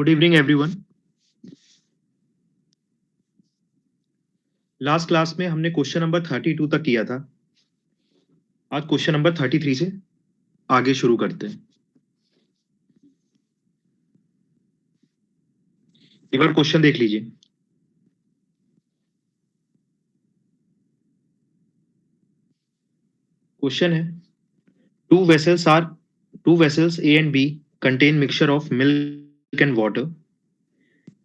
Good evening everyone. Last class में हमने question number 32 तक किया था। आज क्वेश्चन नंबर 33 से आगे शुरू करते हैं। एक बार क्वेश्चन देख लीजिए। क्वेश्चन है two vessels A and B contain mixture of milk and water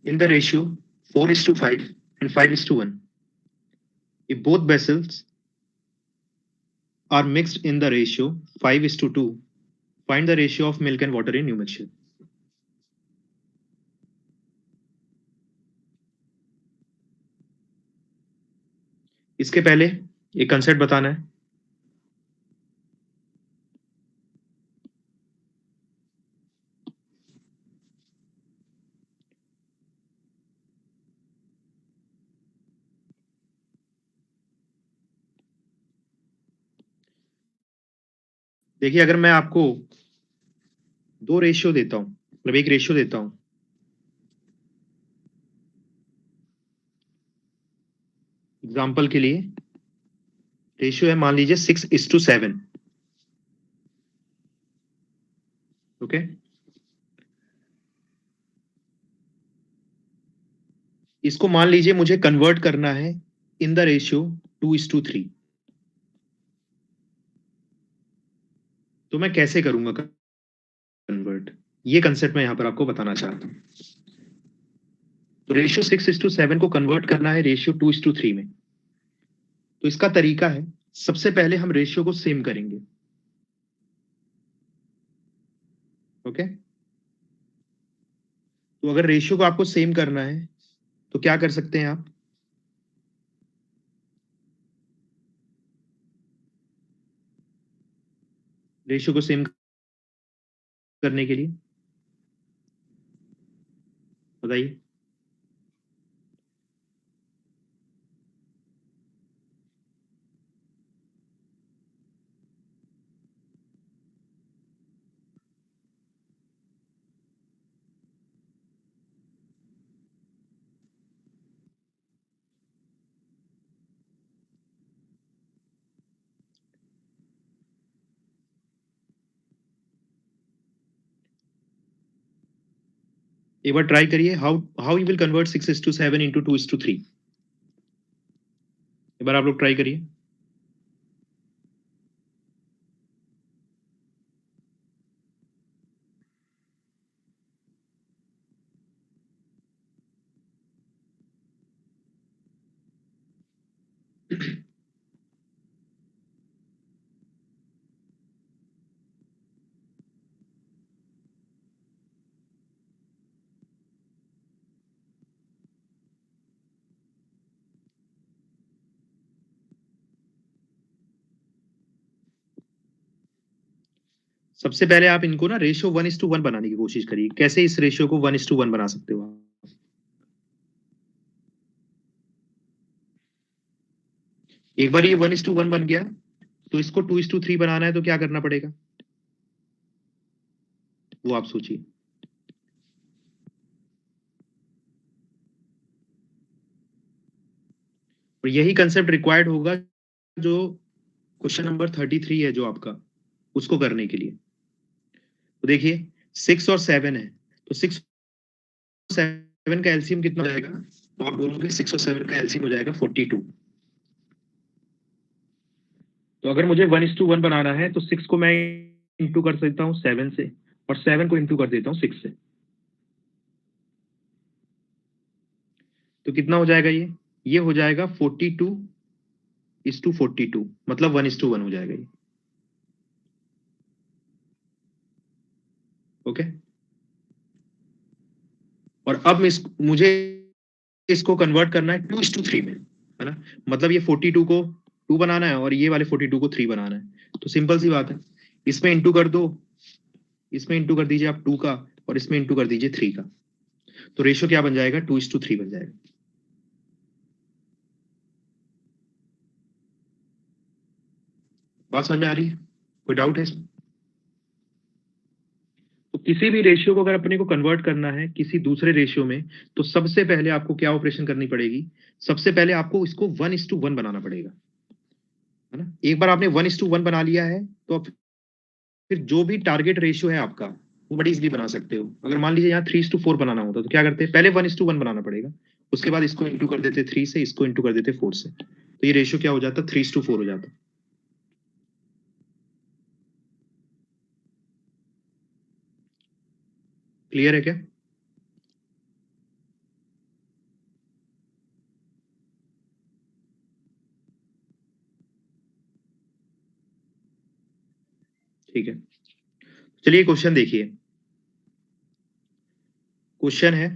in the ratio 4:5 and 5:1. If both vessels are mixed in the ratio 5:2, find the ratio of milk and water in new mixture. इसके पहले एक concept बताना है। देखिए, अगर मैं आपको दो रेशियो देता हूं, मतलब एक रेशियो देता हूं, एग्जाम्पल के लिए रेशियो है, मान लीजिए 6:7। ओके, इसको मान लीजिए मुझे कन्वर्ट करना है इन द रेशियो 2:3। तो मैं कैसे करूंगा कन्वर्ट, ये कंसेप्ट मैं यहां पर आपको बताना चाहता हूं। तो रेशियो 6:7 को कन्वर्ट करना है रेशियो 2:3 में। तो इसका तरीका है, सबसे पहले हम रेशियो को सेम करेंगे। ओके, तो अगर रेशियो को आपको सेम करना है तो क्या कर सकते हैं आप, रेशियो को सेम करने के लिए बताइए। एक बार ट्राई करिए, how how you will convert 6:7 into 2:3। एक बार आप लोग ट्राई करिए। सबसे पहले आप इनको ना रेशियो 1:1 बनाने की कोशिश करिए। कैसे इस रेशियो को 1:1 बना सकते हो आप? एक बार ये 1:1 बन गया तो इसको 2:3 बनाना है तो क्या करना पड़ेगा, वो आप सोचिए। और यही कंसेप्ट रिक्वायर्ड होगा जो क्वेश्चन नंबर 33 है जो आपका, उसको करने के लिए। तो देखिए 6 और 7 है, तो 6 और 7 का एलसीएम कितना हो जाएगा, तो आप बोलोगे 6 और 7 का एलसीएम हो जाएगा 42। तो अगर मुझे 1:1 बनाना है तो 6 को मैं इंटू कर सकता हूँ 7 से, और 7 को इंटू कर देता हूँ 6 से। तो कितना हो जाएगा ये हो जाएगा 42:42, मतलब 1:1 हो जाएगा ये। ओके, और अब मुझे इसको कन्वर्ट करना है 2:3 में, है ना। मतलब ये 42 को 2 बनाना है और ये वाले 42 को 3 बनाना है। तो सिंपल सी बात है, इसमें इंटू कर दो, इसमें इंटू कर दीजिए आप 2 का, और इसमें इंटू कर दीजिए 3 का। तो रेशियो क्या बन जाएगा, 2:3 बन जाएगा। बात समझ में आ रही है? कोई डाउट है इसमें? तो किसी भी रेशियो को अगर अपने को कन्वर्ट करना है किसी दूसरे रेशियो में, तो सबसे पहले आपको क्या ऑपरेशन करनी पड़ेगी? सबसे पहले आपको इसको 1:1 बनाना पड़ेगा, है ना? एक बार आपने 1:1 बना लिया है, तो अब फिर जो भी टारगेट रेशियो है आपका, वो बड़ी इजीली बना सकते हो। अगर मान लीजिए यहाँ 3:4 बनाना होता तो क्या करते? पहले 1:1 बनाना पड़ेगा, उसके बाद इसको इंटू कर देते 3 से, इसको इंटू कर देते 4 से, तो ये रेशियो क्या हो जाता? 3:4 हो जाता। क्लियर है क्या? ठीक है, चलिए क्वेश्चन देखिए। क्वेश्चन है,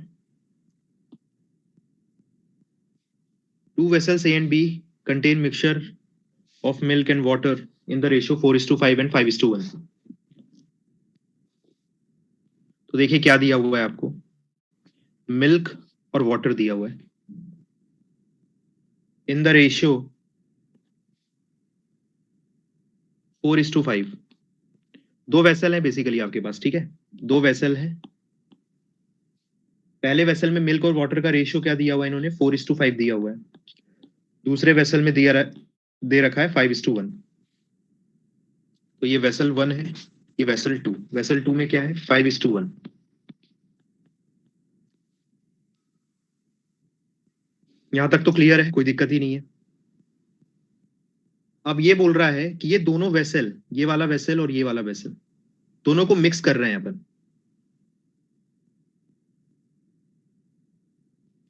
to vessels A and B contain mixture of milk and water in the ratio 4:5 and 5:1। तो देखिए क्या दिया हुआ है आपको, मिल्क और वाटर दिया हुआ है इन द रेशियो 4:5। दो वेसल है बेसिकली आपके पास, ठीक है? दो वेसल है, पहले वेसल में मिल्क और वाटर का रेशियो क्या दिया हुआ है इन्होंने? 4:5 दिया हुआ है। दूसरे वेसल में दे रखा है 5:1। तो ये वेसल 1 है, ये वेसल 2। वेसल 2 में क्या है? 5:1। यहां तक तो क्लियर है, कोई दिक्कत ही नहीं है। अब ये बोल रहा है कि ये दोनों वेसल, ये वाला वेसल और ये वाला वेसल, दोनों को मिक्स कर रहे हैं अपन,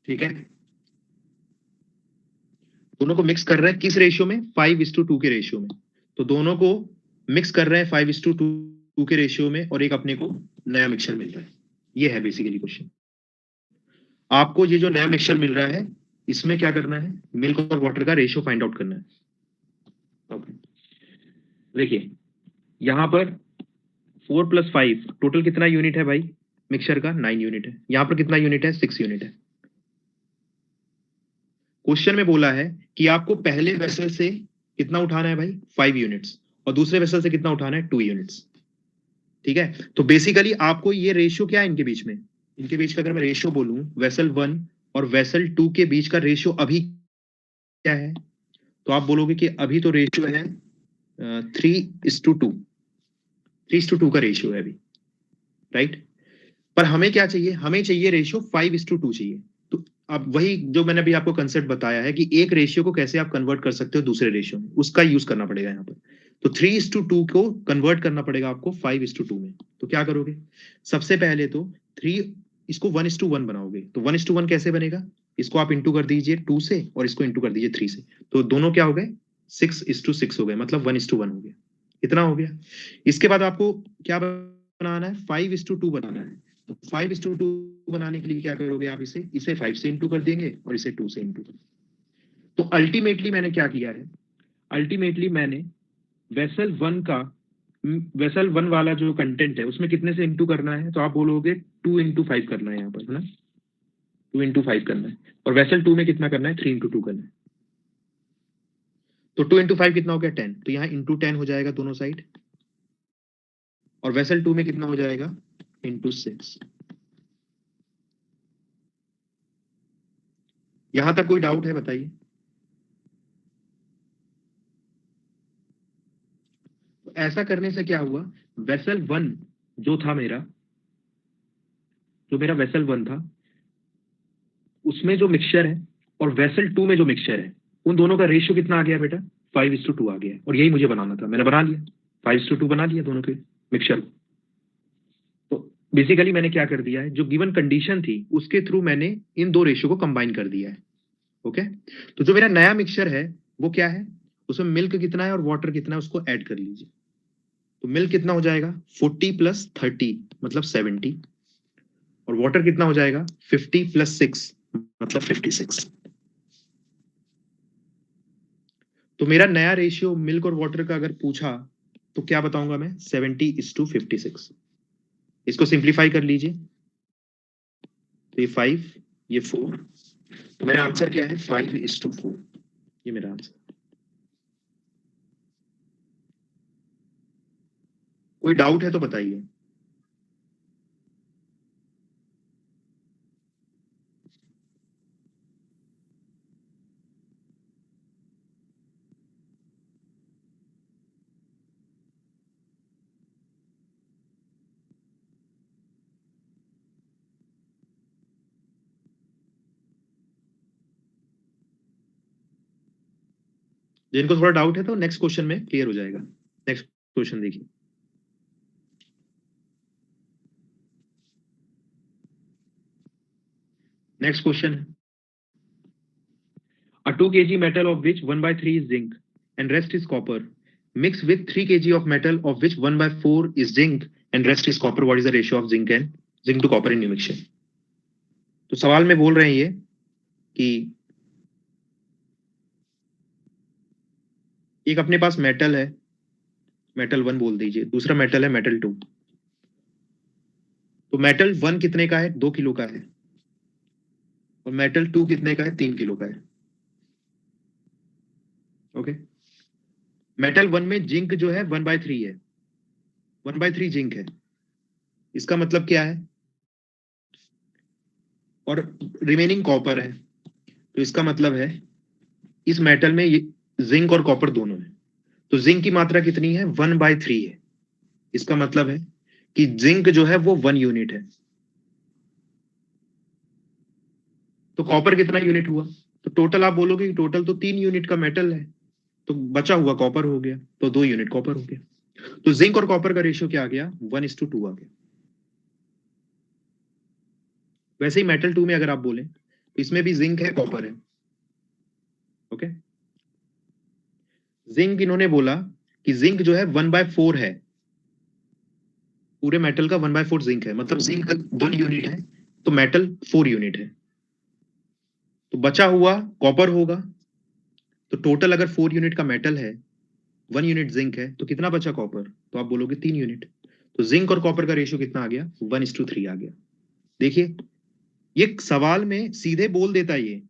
ठीक है? दोनों को मिक्स कर रहे हैं किस रेशियो में? 5:2 के रेशियो में। तो दोनों को मिक्स कर रहे हैं 5:2 के रेशियो में, और एक अपने को नया मिक्सचर मिल रहा है। ये है बेसिकली क्वेश्चन। आपको ये जो नया मिक्सचर मिल रहा है, इसमें क्या करना है? मिल्क और वाटर का रेशियो फाइंड आउट करना है। ओके, देखिए यहां पर 4+5 टोटल कितना यूनिट है भाई? मिक्सचर का 9 यूनिट है। यहां पर कितना यूनिट है? 6 यूनिट है। क्वेश्चन में बोला है कि आपको पहले वेसल से कितना उठाना है भाई? 5 यूनिट्स, और दूसरे वेसल से कितना उठाना है? 2 यूनिट्स, ठीक है? तो बेसिकली आपको ये रेशियो क्या है इनके बीच में? इनके बीच का अगर मैं रेशियो बोलूं, वेसल 1 और वेसल 2 के बीच का रेशियो अभी क्या है? तो आप बोलोगे कि अभी तो रेशियो है 3:2। 3:2 का रेशियो है अभी, राइट? पर हमें क्या चाहिए? हमें चाहिए रेशियो 5:2 चाहिए। तो अब वही जो मैंने अभी आपको कंसेप्ट बताया है कि एक रेशियो को कैसे आप कन्वर्ट कर सकते हो दूसरे रेशियो में, उसका यूज करना पड़ेगा यहाँ पर। तो 3:2 को कन्वर्ट करना पड़ेगा आपको 5:2 में। तो क्या करोगे? सबसे पहले तो 3, इसको 1:1 बनाओगे। तो 1:1 कैसे बनेगा? इसको आप इंटू कर दीजिए 2 से, और इसको इंटू कर दीजिए 3 से। तो दोनों क्या हो गए? 6:6 हो गए, मतलब 1:1 हो गया। इतना हो गया। इसके बाद आपको क्या बनाना है? 5:2 बनाना है। तो 5:2 बनाने के लिए क्या करोगे? आप इसे इसे 5 से इंटू कर देंगे, और इसे 2 से इंटू कर। तो अल्टीमेटली मैंने क्या किया है? अल्टीमेटली मैंने वेसल 1 का, वेसल 1 वाला जो कंटेंट है उसमें कितने से इंटू करना है? तो आप बोलोगे 2:5 करना है यहाँ पर, है ना? 2:5 करना है। और वेसल 2 में कितना करना है? 3:2 करना है। तो 2:5 कितना हो गया? 10। तो यहाँ इंटू 10 हो जाएगा दोनों साइड, और वेसल 2 में कितना हो जाएगा? इंटू 6। यहां तक कोई डाउट है? बताइए। ऐसा करने से क्या हुआ? वेसल 1 जो था मेरा, जो मेरा वेसल 1 था, उसमें जो मिक्सचर है और वेसल 2 में जो मिक्सचर है, उन दोनों का रेशियो कितना आ गया बेटा? 5:2 आ गया। और यही मुझे बनाना था, मैंने बना लिया। 5:2 बना लिया दोनों के मिक्सचर को। तो बेसिकली मैंने क्या कर दिया है, जो गिवन कंडीशन थी उसके थ्रू मैंने इन दो रेशियो को कंबाइन कर दिया है। ओके, तो जो मेरा नया मिक्सचर है वो क्या है? उसमें मिल्क कितना है और वाटर कितना है उसको ऐड कर लीजिए। तो मिल्क कितना हो जाएगा? 40+30 मतलब 70, और वाटर कितना हो जाएगा? 50+6 मतलब 56। तो मेरा नया रेशियो मिल्क और वाटर का अगर पूछा तो क्या बताऊंगा मैं? 70:56। इसको सिंप्लीफाई कर लीजिए, तो ये 5, ये 4। तो मेरा आंसर क्या है? 5:4। ये मेरा आंसर। कोई डाउट है तो बताइए। जिनको थोड़ा डाउट है तो नेक्स्ट क्वेश्चन में क्लियर हो जाएगा। नेक्स्ट क्वेश्चन देखिए। नेक्स्ट क्वेश्चन है, a 2 kg metal of which 1 by 3 is zinc and rest is copper mixed with 3 kg of metal of which 1 by 4 is zinc and rest is copper, what is the ratio of zinc to copper in new mixture? तो सवाल में बोल रहे हैं ये कि एक अपने पास मेटल है, मेटल 1 बोल दीजिए, दूसरा मेटल है मेटल 2। तो मेटल 1 कितने का है? 2 किलो का है, और मेटल 2 कितने का है? 3 किलो का है। ओके, मेटल 1 में जिंक जो है 1/3 है, 1/3 जिंक है, इसका मतलब क्या है? और रिमेनिंग कॉपर है, तो इसका मतलब है इस मेटल में ये जिंक और कॉपर दोनों है। तो जिंक की मात्रा कितनी है? 1/3 है। इसका मतलब है कि जिंक जो है वो 1 यूनिट है। तो कॉपर कितना यूनिट हुआ? तो टोटल आप बोलोगे कि टोटल तो 3 यूनिट का मेटल है, तो बचा हुआ कॉपर हो गया, तो 2 यूनिट कॉपर हो गया। तो जिंक और कॉपर का रेशियो क्या आ गया? 1:2 आ गया। वैसे ही मेटल 2 में अगर आप बोले तो इसमें भी जिंक है, कॉपर है। ओके, जिंक इन्होंने बोला कि जिंक जो है 1/4 है, पूरे मेटल का 1/4 जिंक है, मतलब जिंक 1 यूनिट है तो मेटल 4 यूनिट है। तो बचा हुआ कॉपर होगा। तो टोटल अगर 4 यूनिट का मेटल है, 1 यूनिट जिंक है, तो कितना बचा कॉपर? तो आप बोलोगे 3 यूनिट। तो जिंक और कॉपर का रेशियो कितना आ गया? 1:3 आ गया। देखिए, ये सवाल में सीधे बोल देता, ये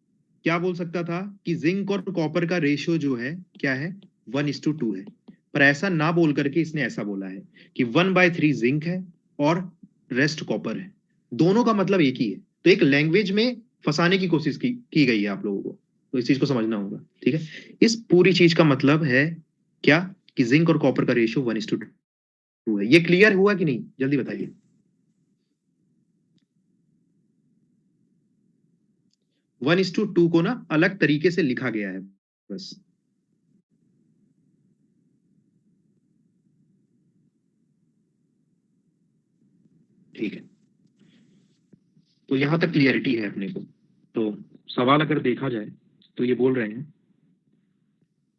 क्या बोल सकता था कि जिंक और कॉपर का रेशियो जो है क्या है? 1:2 है। पर ऐसा ना बोल करके इसने ऐसा बोला है कि 1/3 जिंक है और रेस्ट कॉपर है। दोनों का मतलब एक ही है। तो एक लैंग्वेज में फंसाने की कोशिश की गई है आप लोगों को, तो इस चीज को समझना होगा। ठीक है, इस पूरी चीज का मतलब है क्या? कि जिंक और कॉपर का रेशियो 1:2 है। ये क्लियर हुआ कि नहीं? जल्दी बताइए। 1:2 को ना अलग तरीके से लिखा गया है बस। ठीक है, तो यहां तक क्लियरिटी है अपने को। तो सवाल अगर देखा जाए तो ये बोल रहे हैं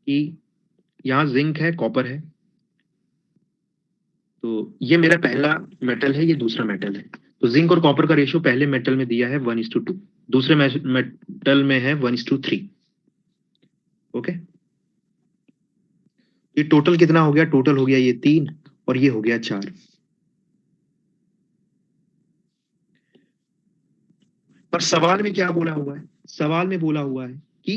कि यहाँ जिंक है, कॉपर है, तो ये मेरा पहला मेटल है, ये दूसरा मेटल है। तो जिंक और कॉपर का रेशियो पहले मेटल में दिया है 1:2, दूसरे मेटल में है 1:3। ओके, ये टोटल कितना हो गया? टोटल हो गया ये 3 और ये हो गया 4। पर सवाल में क्या बोला हुआ है? सवाल में बोला हुआ है कि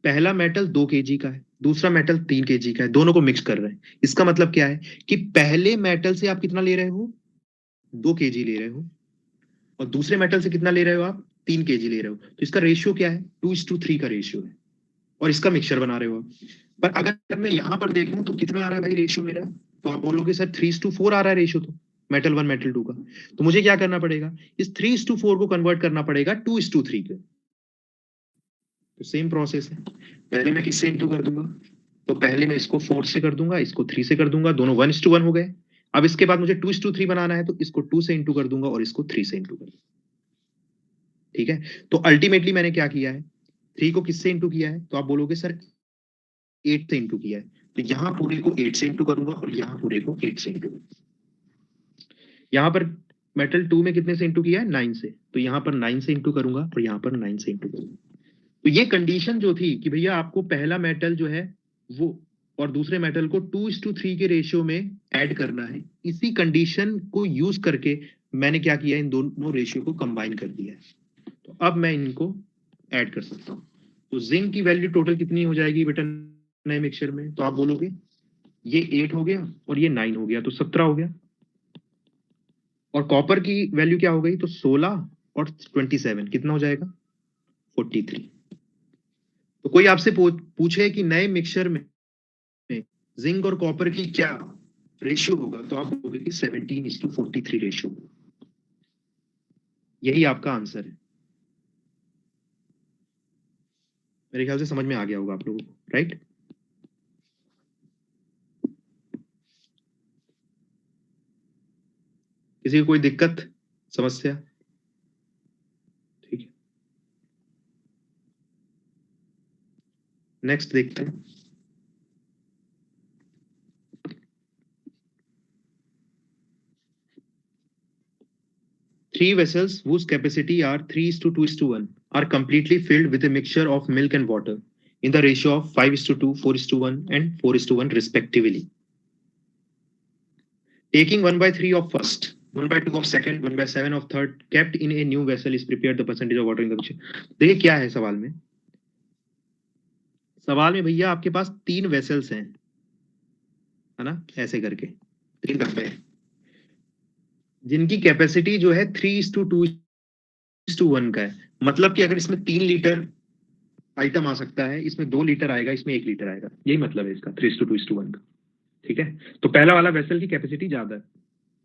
पहला मेटल 2 केजी का है, दूसरा मेटल 3 केजी का है, दोनों को मिक्स कर रहे हैं। इसका मतलब क्या है कि पहले मेटल से आप कितना ले रहे हो? 2 केजी ले रहे हो, और दूसरे मेटल से कितना ले रहे हो आप? 3 केजी ले रहे हो। तो इसका रेशियो क्या है? 2:3 का रेशियो है, और इसका मिक्सचर बना रहे हो आप। पर अगर मैं यहां पर देखूं तो कितना आ रहा है भाई रेशियो मेरा? तो आप बोलोगे सर 3:4 आ रहा है रेशियो, तो मेटल 1 मेटल 2 का। तो मुझे क्या करना पड़ेगा? इस 3:4 को कन्वर्ट करना पड़ेगा 2:3 के। तो सेम प्रोसेस है, पहले मैं किससे इंटू कर दूंगा? तो पहले मैं इसको 4 से कर दूंगा, इसको 3 से कर दूंगा, दोनों 1:1 हो गए। अब इसके बाद मुझे 2:3 बनाना है, तो इसको 2 से इंटू कर दूंगा और इसको 3 से इंटू कर दूंगा। ठीक है, तो अल्टीमेटली मैंने क्या किया है? 3 को किससे इंटू किया है? तो आप बोलोगे सर 8 से इंटू किया है। तो यहाँ पूरे को 8 से इंटू करूंगा और यहाँ पूरे को 8 से इंटू। यहाँ पर मेटल 2 में कितने से इंटू किया है? 9 से। तो यहाँ पर 9 से इंटू करूंगा और यहाँ पर 9 से इंटू करूंगा। तो ये कंडीशन जो थी कि भैया आपको पहला मेटल जो है वो और दूसरे मेटल को 2:3 के रेशियो में ऐड करना है, इसी कंडीशन को यूज करके मैंने क्या किया? इन दोनों रेशियो को कंबाइन कर दिया है। तो अब मैं इनको ऐड कर सकता हूँ। तो जिंक की वैल्यू टोटल कितनी हो जाएगी बेटा नए मिक्सचर में? तो आप बोलोगे ये 8 हो गया और ये 9 हो गया, तो 17 हो गया। और कॉपर की वैल्यू क्या हो गई? तो 16 और 27 कितना हो जाएगा? 43। तो कोई आपसे पूछे कि नए मिक्सचर में जिंक और कॉपर की क्या रेशियो होगा, तो आप बोलोगे कि 17:43 रेशियो। यही आपका आंसर है। मेरे ख्याल से समझ में आ गया होगा आप लोगों को, राइट? किसी को कोई दिक्कत समस्या? ठीक है, नेक्स्ट देखते हैं। Three vessels whose capacity are 3:2:1 are completely filled with a mixture of milk and water in the ratio of 5:2, 4:1, and 4:1 respectively. Taking 1/3 of first, 1/2 of second, 1/7 of third, kept in a new vessel is prepared the percentage of water in the mixture. देखिए क्या है सवाल में। सवाल में भैया आपके पास 3 vessels हैं, है ना, ऐसे करके 3 डब्बे हैं जिनकी कैपेसिटी जो है 3:2:1 का है। मतलब कि अगर इसमें 3 लीटर आइटम आ सकता है, इसमें 2 लीटर आएगा, इसमें 1 लीटर आएगा, यही मतलब है इसका 3:2:1 का। ठीक है, तो पहला वाला वेसल की कैपेसिटी ज्यादा है,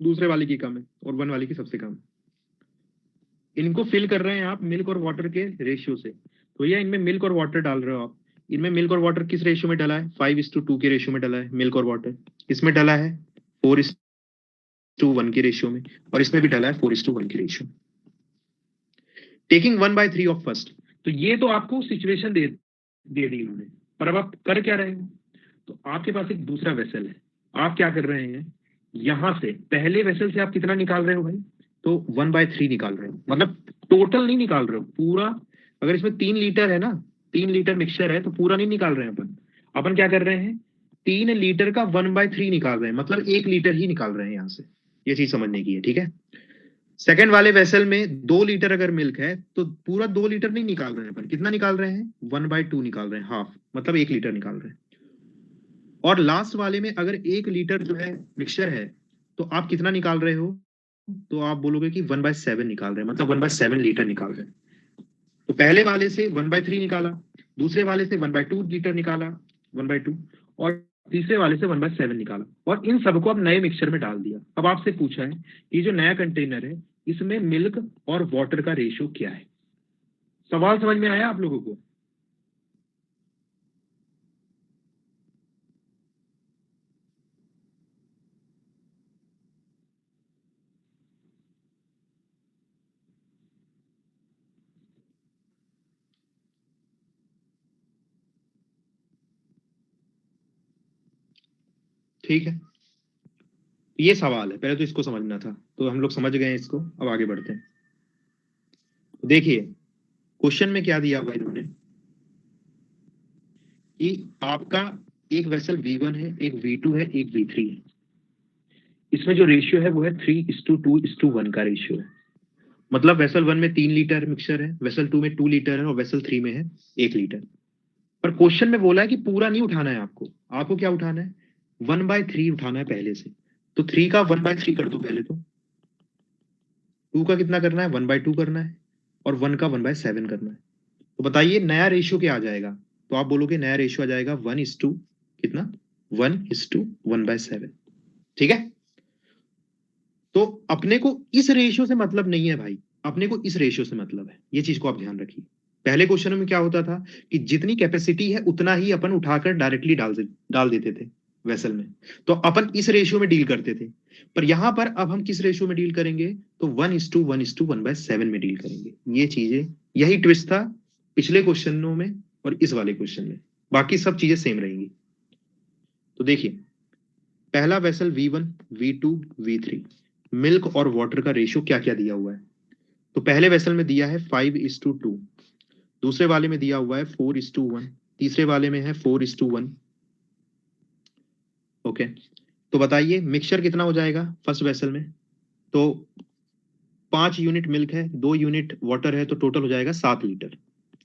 दूसरे वाले की कम है, और 1 वाले की सबसे कम है। इनको फिल कर रहे हैं आप मिल्क और वाटर के रेशियो से। तो भैया इनमें मिल्क और वाटर डाल रहे हो आप, इनमें मिल्क और वाटर किस रेशियो में डाला है? 5:2 के रेशियो में डाला है मिल्क और वाटर। इसमें डाला है 4:1 के रेशियो में, और इसमें भी डाला है 4:1 के रेशियो में। टेकिंग 1/3 ऑफ फर्स्ट, तो ये तो आपको सिचुएशन दे दी इन्होंने, पर अब आप कर क्या रहे हो? तो आपके पास एक दूसरा वेसल है, आप क्या कर रहे हैं, यहां से पहले वेसल से आप कितना निकाल रहे हो भाई? तो 1/3 निकाल रहे हो, मतलब टोटल नहीं निकाल रहे हो पूरा। अगर इसमें 3 लीटर है ना, 3 लीटर मिक्सचर है, तो पूरा नहीं निकाल रहे हैं अपन। अपन क्या कर रहे हैं, 3 लीटर का 1/3 निकाल रहे हैं, मतलब 1 लीटर ही निकाल रहे हैं यहां से। ये चीज समझने की है, ठीक है। सेकंड वाले वेसल में 2 लीटर अगर मिल्क है, तो पूरा 2 लीटर नहीं निकाल रहे हैं अपन, कितना निकाल रहे हैं? 1/2 निकाल रहे हैं, हाफ, मतलब 1 लीटर निकाल रहे हैं। और लास्ट वाले में अगर 1 लीटर जो है मिक्सचर है, तो आप कितना निकाल रहे हो? तो आप बोलोगे कि 1/7 निकाल रहे हैं, मतलब 1/7 लीटर निकाल रहे हैं। तो पहले वाले से 1/3 निकाला, दूसरे वाले से 1/2 लीटर निकाला, 1/2, और तीसरे वाले से 1/7 निकाला, और इन सबको अब नए मिक्सचर में डाल दिया। अब आपसे पूछा है कि जो नया कंटेनर है, इसमें मिल्क और वाटर का रेशियो क्या है? सवाल समझ में आया आप लोगों को? ठीक है, ये सवाल है, पहले तो इसको समझना था, तो हम लोग समझ गए इसको, अब आगे बढ़ते हैं। तो देखिए क्वेश्चन में क्या दिया हुआ इन्होंने, कि आपका एक वेसल V1 है, एक V2 है, एक V3 है। इसमें जो रेशियो है वो है 3:2:1 का रेशियो है। मतलब वेसल 1 में 3 लीटर मिक्सचर है, वेसल 2 में 2 लीटर है, और वेसल 3 में है 1 लीटर। पर क्वेश्चन में बोला है कि पूरा नहीं उठाना है आपको। आपको क्या उठाना है? 1/3 उठाना है पहले से। तो 3 का 1/3 कर दो पहले, तो 2 का कितना करना है? 1/2 करना है, और 1 का 1/7 करना है। तो बताइए नया रेशियो क्या आ जाएगा? तो आप बोलोगे नया रेशियो आ जाएगा 1:, कितना? 1:1/7। ठीक है, तो अपने को इस रेशियो से मतलब नहीं है भाई, अपने को इस रेशियो से मतलब है, ये चीज को आप ध्यान रखिए। पहले क्वेश्चन में क्या होता था कि जितनी कैपेसिटी है उतना ही अपन उठाकर डायरेक्टली डाल देते थे वेसल में, तो अपन इस रेशियो में डील करते थे। पर यहां पर अब हम किस रेशियो में डील करेंगे? तो 1:1:1/7 में डील करेंगे। ये चीजें, यही ट्विस्ट था पिछले क्वेश्चनों में और इस वाले क्वेश्चन में, बाकी सब चीजें सेम रहेंगी। तो देखिए पहला vessel V1, V2, V3, milk और वाटर का रेशियो क्या क्या दिया हुआ है? तो पहले वेसल में दिया है 5:2, दूसरे वाले में दिया हुआ है 4:1, तीसरे वाले में है 4:1। ओके, तो बताइए मिक्सचर कितना हो जाएगा फर्स्ट वेसल में? तो 5 यूनिट मिल्क है, 2 यूनिट वाटर है, तो टोटल हो जाएगा 7 लीटर।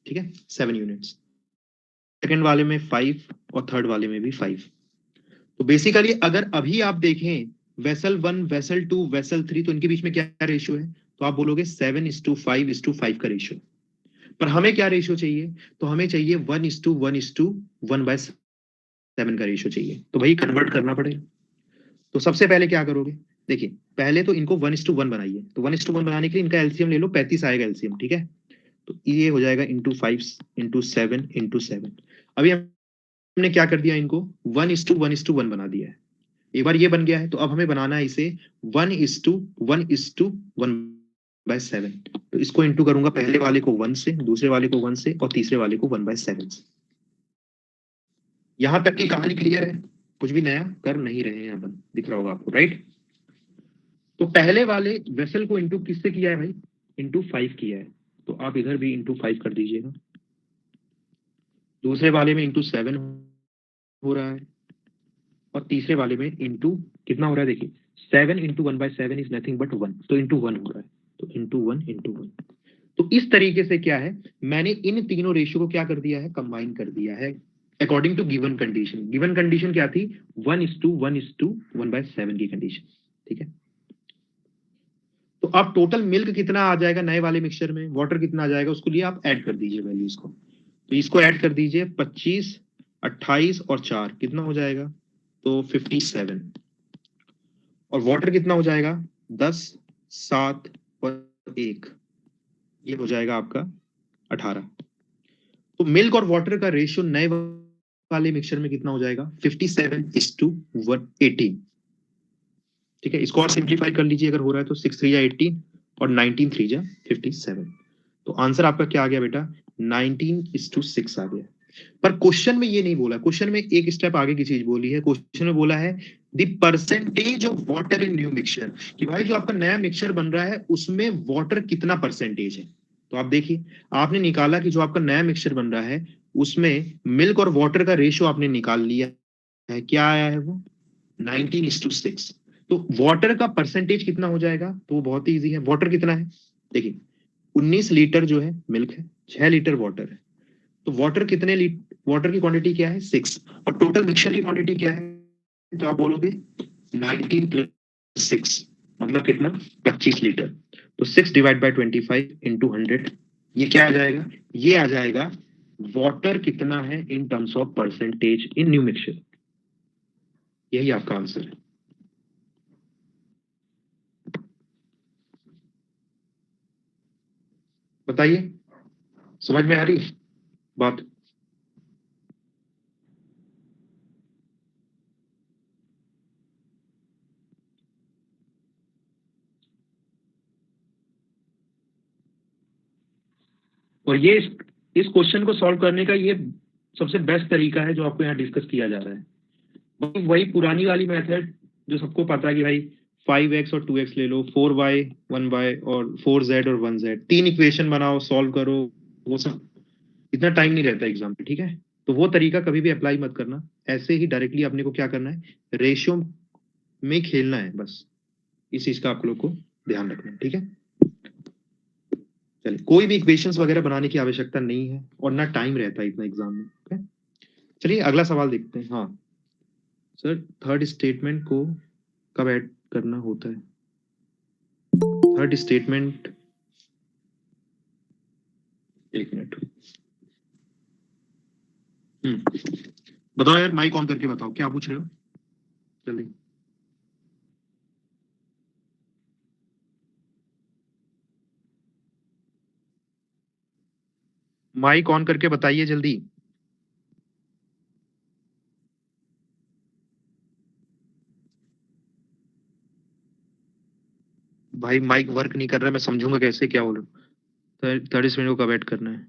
ठीक है, 7 यूनिट्स। सेकेंड वाले में 5, और थर्ड वाले में भी 5। तो बेसिकली अगर अभी आप देखें वेसल 1, वेसल 2, वेसल 3, तो इनके बीच में क्या रेशियो है? तो आप बोलोगे 7:5:5 का रेशियो। पर हमें क्या रेशियो चाहिए? तो हमें चाहिए 1:1:1/7 का रेशियो चाहिए। तो भाई कन्वर्ट करना पड़ेगा। तो सबसे पहले क्या करोगे? देखिए पहले तो इनको 1:1 बनाइए। तो 1:1 बनाने के लिए इनका एलसीएम ले लो, 35 आएगा एलसीएम। ठीक है, तो ये हो जाएगा इंटू 5 इंटू 7 इंटू 7। अभी हमने क्या कर दिया, इनको 1:1:1 बना दिया है। एक बार ये बन गया है तो अब हमें बनाना है इसे 1:1:1/7। तो इसको इंटू करूंगा, पहले वाले को 1 से, दूसरे वाले को 1 से और तीसरे वाले को 1/7 से। यहां तक की कहानी क्लियर है, कुछ भी नया कर नहीं रहे हैं अपन, दिख रहा होगा आपको, राइट। तो पहले वाले वेसल को इंटू किससे किया है भाई, इंटू 5 किया है, तो आप इधर भी इंटू 5 कर दीजिएगा। दूसरे वाले में इंटू 7 हो रहा है और तीसरे वाले में इंटू कितना हो रहा है, देखिए 7 × 1/7 इज नथिंग बट 1, तो इंटू 1 हो रहा है, तो इंटू 1। तो इस तरीके से क्या है, मैंने इन तीनों रेशियो को क्या कर दिया है, कंबाइन कर दिया है according to given condition. Given condition क्या थी, 1:1:1/7 की कंडीशन, ठीक है। तो अब टोटल मिल्क कितना आ जाएगा नए वाले मिक्सचर में, वाटर कितना आ जाएगा, उसके लिए आप ऐड कर दीजिए वैल्यूज को। तो इसको ऐड कर दीजिए, 25, 28 और 4 कितना हो जाएगा, तो 57। और वाटर कितना हो जाएगा, 10, 7 और 1, ये हो जाएगा आपका 18। तो मिल्क और वाटर का रेशियो नए वाले मिक्सचर में कितना हो जाएगा, 57:118। ठीक है, इसको और सिंप्लीफाई कर लीजिए अगर हो रहा है तो, 6 3 जा 18 और 19 3 जा 57। तो आंसर आपका क्या आ गया बेटा, 19:6 आ गया। पर क्वेश्चन में ये नहीं बोला, क्वेश्चन में एक स्टेप आगे की चीज बोली है। क्वेश्चन में बोला है the percentage of water in new mixture, कि भाई जो आपका नया मिक्सचर बन रहा है उसमें वाटर कितना परसेंटेज है। तो आप देखिए, आपने निकाला कि जो आपका नया मिक्सचर बन रहा है उसमें मिल्क और वाटर का रेशियो आपने निकाल लिया है, क्या आया है वो, 19:6। तो वाटर का परसेंटेज कितना हो जाएगा, तो वो बहुत ही इजी है। वाटर कितना है, देखिए 19 लीटर जो है मिल्क है, 6 लीटर वाटर है। तो वाटर कितने लीटर, वाटर की क्वांटिटी क्या है, 6, और टोटल मिक्सचर की क्वांटिटी क्या है, तो आप बोलोगे 19 + 6 मतलब कितना, 25 लीटर। तो 6/25 × 100, ये क्या आ जाएगा, ये आ जाएगा वाटर कितना है इन terms of percentage in new mixture. यही आपका आंसर है। बताइए, समझ में आ रही है बात। और ये इस क्वेश्चन को सॉल्व करने का ये सबसे बेस्ट तरीका है जो आपको यहाँ डिस्कस किया जा रहा है। वही पुरानी वाली मेथड जो सबको पता है कि भाई 5x और 2x ले लो, 4y 1y और 4z और 1z, तीन इक्वेशन बनाओ, सॉल्व करो, वो सब इतना टाइम नहीं रहता एग्जाम में, ठीक है। तो वो तरीका कभी भी अप्लाई मत करना, ऐसे ही डायरेक्टली अपने को क्या करना है, रेशियो में खेलना है बस। इस चीज का आप लोग को ध्यान रखना है, ठीक है। चलिए, कोई भी इक्वेशंस वगैरह बनाने की आवश्यकता नहीं है और ना टाइम रहता है इतना एग्जाम में, ठीक है। चलिए अगला सवाल देखते हैं। हाँ सर, थर्ड स्टेटमेंट को कब ऐड करना होता है, थर्ड स्टेटमेंट, एक मिनट। बताओ यार, माइक ऑन करके बताओ क्या पूछ रहे हो, जल्दी। माइक ऑन करके बताइए जल्दी। भाई माइक वर्क नहीं कर रहा है, मैं समझूंगा कैसे, क्या बोल रहे हो, थर्ड स्टेटमेंट को कब ऐड करना है।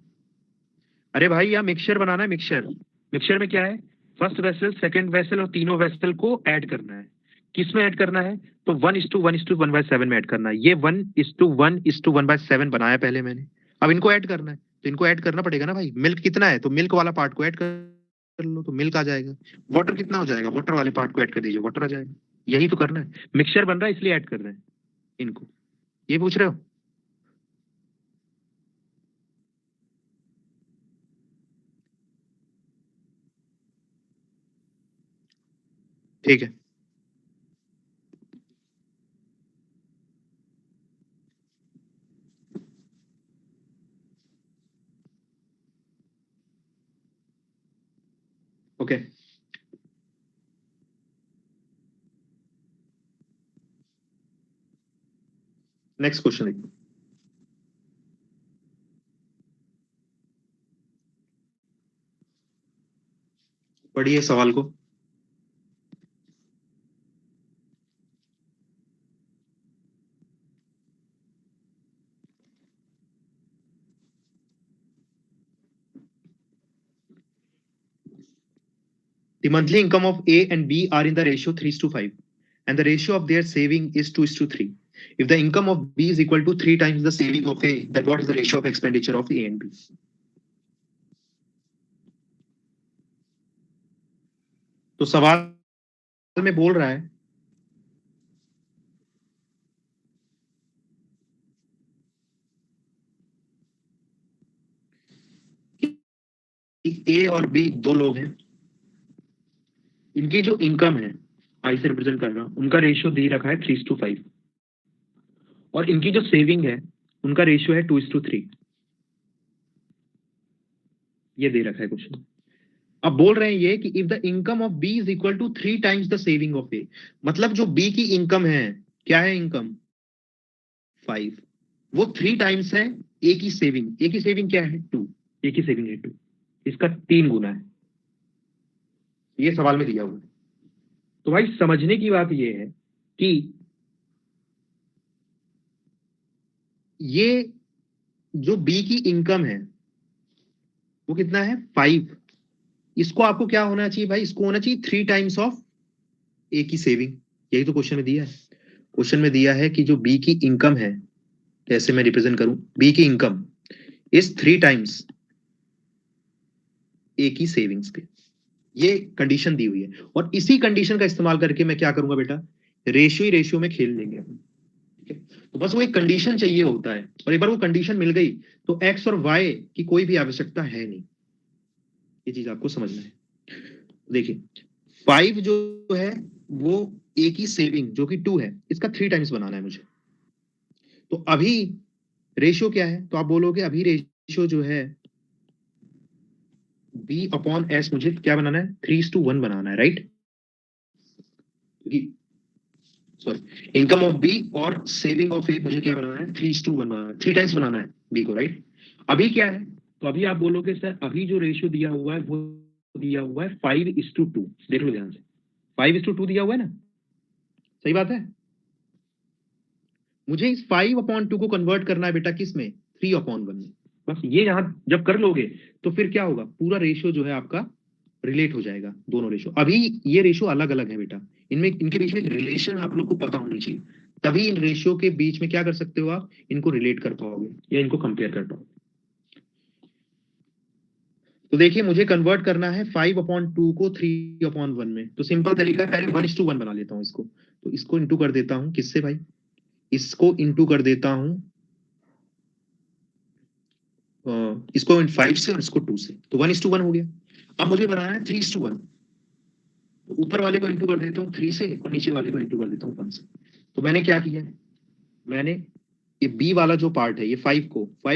अरे भाई यहाँ मिक्सचर बनाना है, मिक्सचर, मिक्सचर में क्या है, फर्स्ट वेसल, सेकंड वेसल और तीनों वेसल को ऐड करना है। किस में ऐड करना है, तो 1:1:1/7 में ऐड करना है। ये 1:1:1/7 बनाया पहले मैंने, अब इनको ऐड करना है, तो इनको ऐड करना पड़ेगा ना भाई। मिल्क कितना है, तो मिल्क वाला पार्ट को ऐड कर लो, तो मिल्क आ जाएगा। वाटर कितना हो जाएगा, वाटर वाले पार्ट को ऐड कर दीजिए, वाटर आ जाएगा। यही तो करना है, मिक्सचर बन रहा है इसलिए ऐड कर रहे हैं इनको, ये पूछ रहे हो। ठीक है, ओके। नेक्स्ट क्वेश्चन देखिए, पढ़िए सवाल को। The monthly income of A and B are in the ratio 3:5, and the ratio of their saving is 2:3. If the income of B is equal to 3 times the saving of A, then what is the ratio of expenditure of A and B? तो सवाल में बोल रहा है कि A और B दो लोग हैं, इनकी जो इनकम है आई से रिप्रेजेंट कर रहा हूं, उनका रेशियो दे रखा है 3:5, और इनकी जो सेविंग है उनका रेशियो है 2:3। ये दे रखा है क्वेश्चन। अब बोल रहे हैं ये कि if the income of B is equal to 3 times the saving of A, मतलब जो बी की इनकम है, क्या है इनकम 5, वो 3 टाइम्स है ए की सेविंग। ए की सेविंग क्या है 2, ए की सेविंग है 2, इसका 3 गुना है। ये सवाल में दिया हुआ है। तो भाई समझने की बात ये है कि ये जो बी की इनकम है वो कितना है 5, इसको आपको क्या होना चाहिए भाई, इसको होना चाहिए 3 टाइम्स ऑफ ए की सेविंग। यही तो क्वेश्चन में दिया है। क्वेश्चन में दिया है कि जो बी की इनकम है, कैसे मैं रिप्रेजेंट करूं, बी की इनकम इज 3 टाइम्स ए की सेविंग्स के। ये कंडीशन दी हुई है, और इसी कंडीशन का इस्तेमाल करके मैं क्या करूंगा बेटा, रेशियो ही रेशियो में खेल लेंगे। तो बस वो एक कंडीशन चाहिए होता है, और एक बार वो कंडीशन मिल गई तो एक्स और वाई की कोई भी आवश्यकता है नहीं। ये चीज आपको समझना है। देखिए 5 जो है वो ए की सेविंग जो कि 2 है, इसका 3 टाइम्स बनाना है मुझे। तो अभी रेशियो क्या है, तो आप बोलोगे अभी रेशियो जो है बी अपॉन एस मुझे क्या बनाना है, 3:1 बनाना है, right. Sorry, income of B और सेविंग ऑफ ए मुझे क्या बनाना है, 3:1 बनाना है, 3 टाइम्स बनाना है बी को, राइट। अभी क्या है, तो अभी आप बोलोगे सर अभी जो रेशियो दिया हुआ है वो दिया हुआ है 5:2। देख लो ध्यान से, 5:2 दिया हुआ है ना, सही बात है। मुझे इस 5/2 को कन्वर्ट करना है बेटा किस में, 3/1 में। बस ये यहां जब कर लोगे तो फिर क्या होगा, पूरा रेशियो जो है आपका रिलेट हो जाएगा, दोनों रेशियो। अभी ये रेशियो अलग अलग है बेटा, इनमें इनके बीच में रिलेशन आप लोग को पता होनी चाहिए, तभी इन रेशियो के बीच में क्या कर सकते हो आप, इनको रिलेट कर पाओगे या इनको कंपेयर कर पाओगे। तो देखिए मुझे कन्वर्ट करना है 5/2 को 3/1 में, तो सिंपल तरीका है, पहले 1:1 बना लेता हूं इसको। तो इसको इंटू कर देता हूं किससे भाई, इसको इंटू कर देता हूं इसको 5 से और इसको 2 से, तो 1:1 हो गया। अब मुझे बनाना है 3:1, तो ऊपर वाले को इंटू कर देता हूँ 3 से और नीचे वाले को इंटू कर देता हूँ 1 से। तो मैंने क्या किया, मैंने ये बी वाला जो पार्ट है ये 5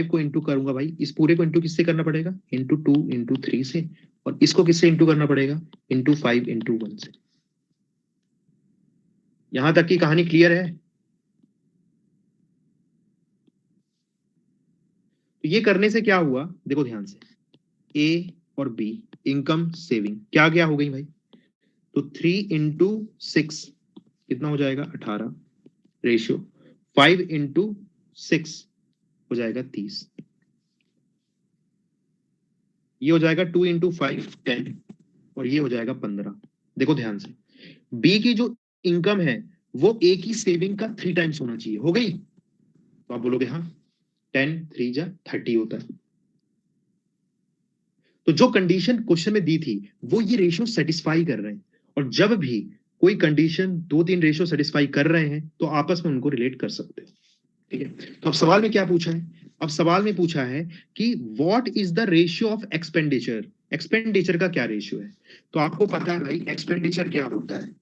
को इंटू करूंगा भाई, इस पूरे को इंटू किससे करना पड़ेगा, इंटू 2 इंटू 3 से, और इसको किससे इंटू करना पड़ेगा, इंटू 5 इंटू 1 से। यहां तक की कहानी क्लियर है। तो ये करने से क्या हुआ, देखो ध्यान से, ए और बी इनकम सेविंग क्या क्या हो गई भाई, तो 3 इंटू 6 कितना हो जाएगा 18, रेशियो 5 इंटू 6 हो जाएगा 30, ये हो जाएगा 2 इंटू 5 10, और ये हो जाएगा 15। देखो ध्यान से, बी की जो इनकम है वो ए की सेविंग का 3 टाइम्स होना चाहिए, हो गई। तो आप बोलोगे हाँ, 10 3 जा 30 होता है। तो जो कंडीशन क्वेश्चन में दी थी वो ये रेशियो सेटिस्फाई कर रहे हैं, और जब भी कोई कंडीशन 2-3 रेशियो सेटिस्फाई कर रहे हैं तो आपस में उनको रिलेट कर सकते हैं, ठीक है। तो अब सवाल में क्या पूछा है, अब सवाल में पूछा है कि what is the ratio of expenditure, expenditure का क्या रेशियो है। तो आपको पता है भाई एक्सपेंडिचर क्या होता है,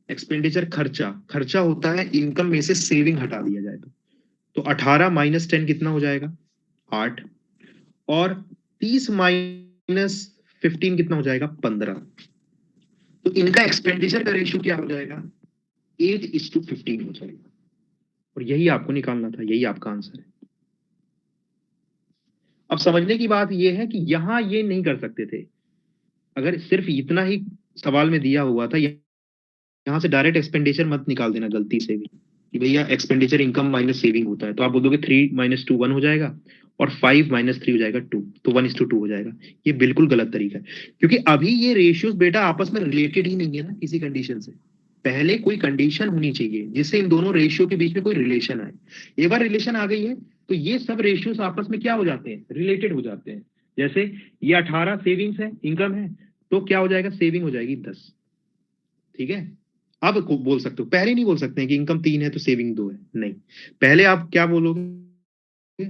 एक्सपेंडिचर खर्चा, खर्चा होता है इनकम में से सेविंग हटा दिया जाए तो 18 माइनस 10 कितना हो जाएगा 8, और 30 माइनस 15 कितना हो जाएगा 15। तो इनका एक्सपेंडिचर का रेशियो क्या हो जाएगा 8:15 हो जाएगा, और यही आपको निकालना था, यही आपका आंसर है। अब समझने की बात यह है कि यहां ये नहीं कर सकते थे, अगर सिर्फ इतना ही सवाल में दिया हुआ था, यहां से डायरेक्ट एक्सपेंडिचर मत निकाल देना गलती से भी, कि भैया एक्सपेंडिचर इनकम माइनस सेविंग होता है, तो आप बोल दोगे 3 माइनस 2 1 हो जाएगा और 5 माइनस 3 हो जाएगा 2, तो 1:2 हो जाएगा। ये बिल्कुल गलत तरीका है, क्योंकि अभी ये रेशियोज बेटा आपस में रिलेटेड ही नहीं है ना किसी कंडीशन से। पहले कोई कंडीशन होनी चाहिए जिससे इन दोनों रेशियो के बीच में कोई रिलेशन आए। एक बार रिलेशन आ गई है तो ये सब रेशियोज आपस में क्या हो जाते हैं, रिलेटेड हो जाते हैं। जैसे ये 18 सेविंग्स है, इनकम है, तो क्या हो जाएगा, सेविंग हो जाएगी 10। ठीक है, अब बोल सकते हो, पहले नहीं बोल सकते हैं कि इनकम 3 है तो सेविंग 2 है, नहीं। पहले आप क्या बोलोगे,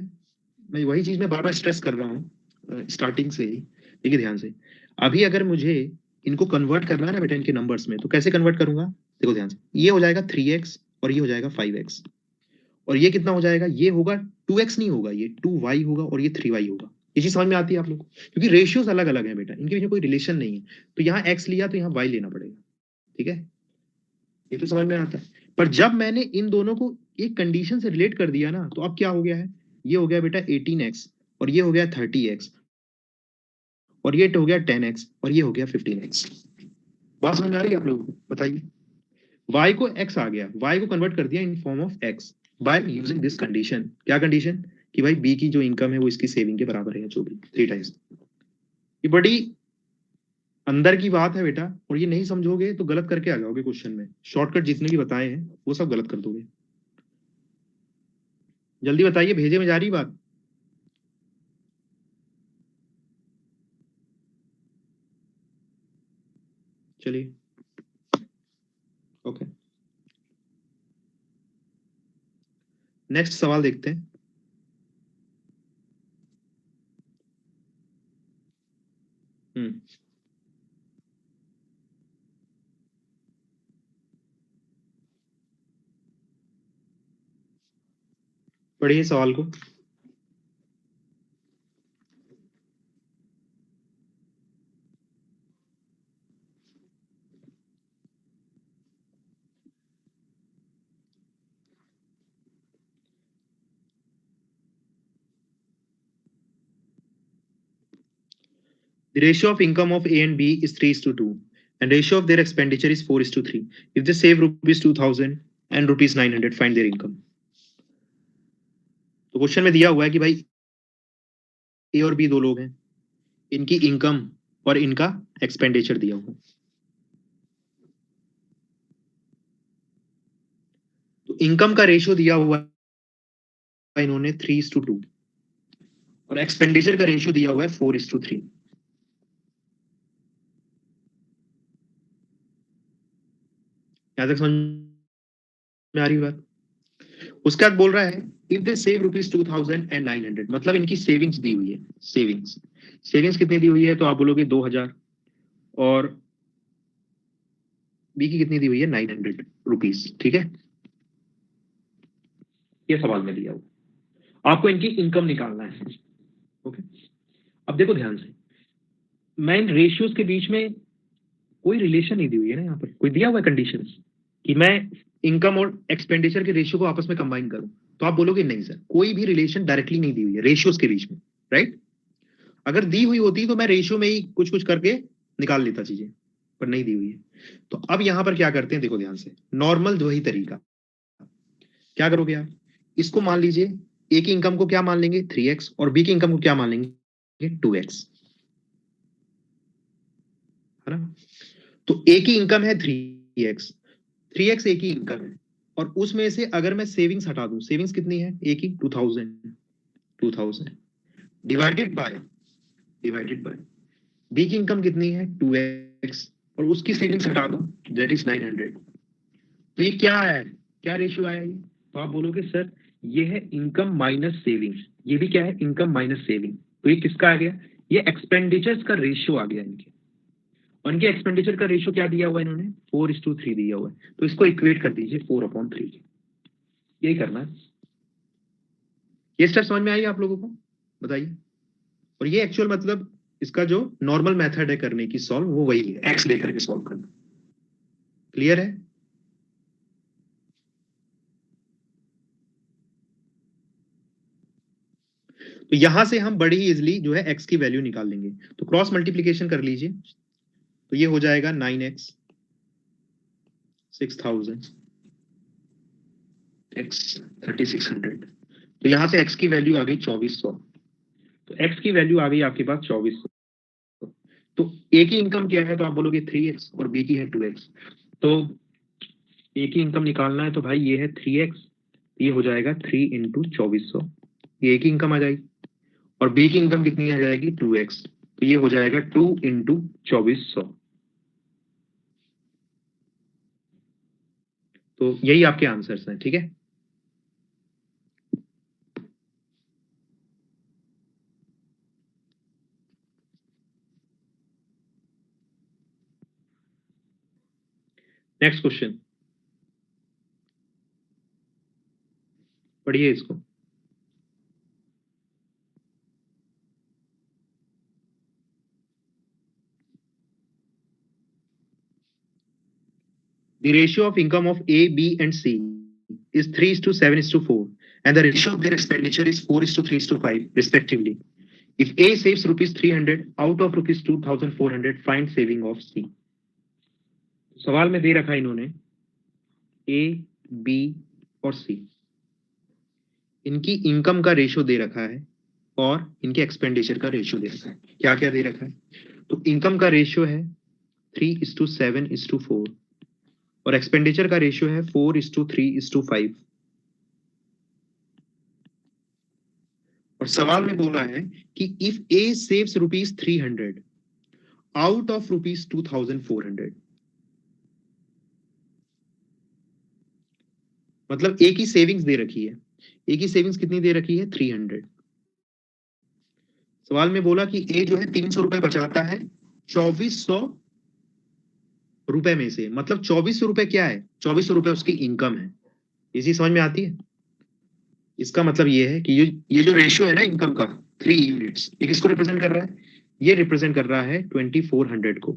मैं वही चीज मैं बार बार स्ट्रेस कर रहा हूँ स्टार्टिंग से ही। देखिए ध्यान से, अभी अगर मुझे इनको कन्वर्ट करना है ना बेटा इनके नंबर्स में, तो कैसे कन्वर्ट करूंगा, देखो ध्यान से, ये हो जाएगा 3x और ये हो जाएगा 5x, और ये कितना हो जाएगा, ये होगा 2x नहीं होगा, ये 2y होगा और ये 3y होगा। ये चीज समझ में आती है आप लोग को, क्योंकि रेशियोज अलग अलग है बेटा, इनके बीच में कोई रिलेशन नहीं है। तो यहाँ x लिया तो यहाँ y लेना पड़ेगा। ठीक है, ये तो समझ में आता है। पर जब मैंने इन दोनों को एक कंडीशन से रिलेट कर दिया ना, तो अब क्या हो गया है, ये हो गया बेटा 18x और ये हो गया 30x और ये हो गया 10x और ये हो गया 15x। बात समझ में आ रही है आप लोगों को, बताइए। y को x आ गया, y को कन्वर्ट कर दिया in form of x by using this condition. क्या कंडीशन, कि भाई b की जो इनकम है वो इसकी सेविंग के बराबर है, जो भी 3 टाइम्स। ये बड़ी अंदर की बात है बेटा, और ये नहीं समझोगे तो गलत करके आ जाओगे क्वेश्चन में। शॉर्टकट जितने भी बताए हैं वो सब गलत कर दोगे। जल्दी बताइए, भेजे में जा रही बात। चलिए ओके, नेक्स्ट सवाल देखते हैं। हम्म, पढ़िए सवाल को। The ratio of income of A and B is 3:2, and ratio of their expenditure is 4:3. If they save rupees 2000 and rupees 900, find their income. तो क्वेश्चन में दिया हुआ है कि भाई ए और बी दो लोग हैं, इनकी इनकम और इनका एक्सपेंडिचर दिया हुआ है। तो इनकम का रेशियो दिया हुआ है इन्होंने 3:2 और एक्सपेंडिचर का रेशियो दिया हुआ है 4:3। यहां तक समझ में आ रही बात। उसके बाद बोल रहा है इफ दे सेव रुपीज 2900, मतलब इनकी सेविंग्स दी हुई है। सेविंग्स कितनी दी हुई है, तो आप बोलोगे 2000, और बी की कितनी दी हुई है, 900 रुपीज। ठीक है, ये सवाल में दिया हुआ, आपको इनकी इनकम निकालना है। ओके, अब देखो ध्यान से, मैं इन रेशियोज के बीच में कोई रिलेशन नहीं दी हुई है ना, यहाँ पर कोई दिया हुआ है कंडीशन कि मैं इनकम और एक्सपेंडिचर के रेशियो को आपस में कंबाइन करूं, तो आप बोलोगे नहीं सर, कोई भी रिलेशन डायरेक्टली नहीं दी हुई है रेशियोज के बीच में, राइट। अगर दी हुई होती तो मैं रेशियो में ही कुछ कुछ करके निकाल लेता चीजें, पर नहीं दी हुई है। तो अब यहां पर क्या करते हैं, देखो ध्यान से, नॉर्मल वही तरीका। क्या करोगे आप, इसको मान लीजिए, ए की इनकम को क्या मान लेंगे 3x और बी की इनकम को क्या मान लेंगे 2x, है ना। तो ए की इनकम है 3x, 3x ए की इनकम है, और उसमें से अगर मैं सेविंग्स हटा दूं, सेविंग्स कितनी है ए की 2000 डिवाइडेड बाय बी की इनकम कितनी है 2x और उसकी सेविंग्स हटा दो, दैट इज 900। तो ये क्या है, क्या रेशियो आया ये, तो आप बोलोगे सर ये है इनकम माइनस सेविंग्स, ये भी क्या है, इनकम माइनस सेविंग। तो ये किसका आ गया, ये एक्सपेंडिचर्स का रेशियो आ गया इनके, और इनके एक्सपेंडिचर का रेशियो क्या दिया हुआ है इन्होंने, 4:3 दिया हुआ है। तो इसको इक्वेट कर दीजिए 4/3, यही करना है। ये स्टेप समझ में आई आप लोगों को, बताइए। और ये एक्चुअल मतलब इसका जो नॉर्मल मेथड है करने की सॉल्व, वो वही है, एक्स लेकर के सॉल्व करना। क्लियर है। तो यहां से हम बड़ी इजिली जो है एक्स की वैल्यू निकाल लेंगे। तो क्रॉस मल्टीप्लीकेशन कर लीजिए, तो ये हो जाएगा 9x 6000 x 3600, तो यहाँ से x की वैल्यू आ गई 2400, तो x की वैल्यू आ गई आपके पास 2400। तो a की इनकम क्या है, तो आप बोलोगे 3x और b की है 2x। तो a की इनकम निकालना है तो भाई ये है 3x, ये हो जाएगा 3 इंटू 2400, ये a की इनकम आ जाएगी। और b की इनकम कितनी आ जाएगी 2x, तो ये हो जाएगा 2 इंटू 2400। तो यही आपके आंसर्स हैं, ठीक है। नेक्स्ट क्वेश्चन पढ़िए इसको। The ratio of income of A, B, and C is 3:7:4, and the ratio of their expenditure is 4:3:5, respectively. If A saves rupees 300 out of rupees 2,400, find saving of C. सवाल में दे रखा है इन्होंने A, B और C, इनकी income का ratio दे रखा है और इनके एक्सपेंडिचर का रेशियो दे रखा है। क्या क्या दे रखा है, तो इनकम का रेशियो है 3:7:4 और एक्सपेंडिचर का रेशियो है 4:3:5। और सवाल में बोला है कि if A saves rupees 300 out of rupees 2,400, मतलब ए की सेविंग्स दे रखी है, ए की सेविंग्स कितनी दे रखी है 300। सवाल में बोला कि ए जो है 300 रुपए बचाता है 2400 रुपए में से, मतलब 2400 रुपए क्या है, 2400 रुपए उसकी इनकम है। इसी समझ में आती है। इसका मतलब ये है कि ये जो रेशियो है ना इनकम का 3 यूनिट्स, ये किसको रिप्रेजेंट कर रहा है, ये रिप्रेजेंट कर रहा है 2400 को।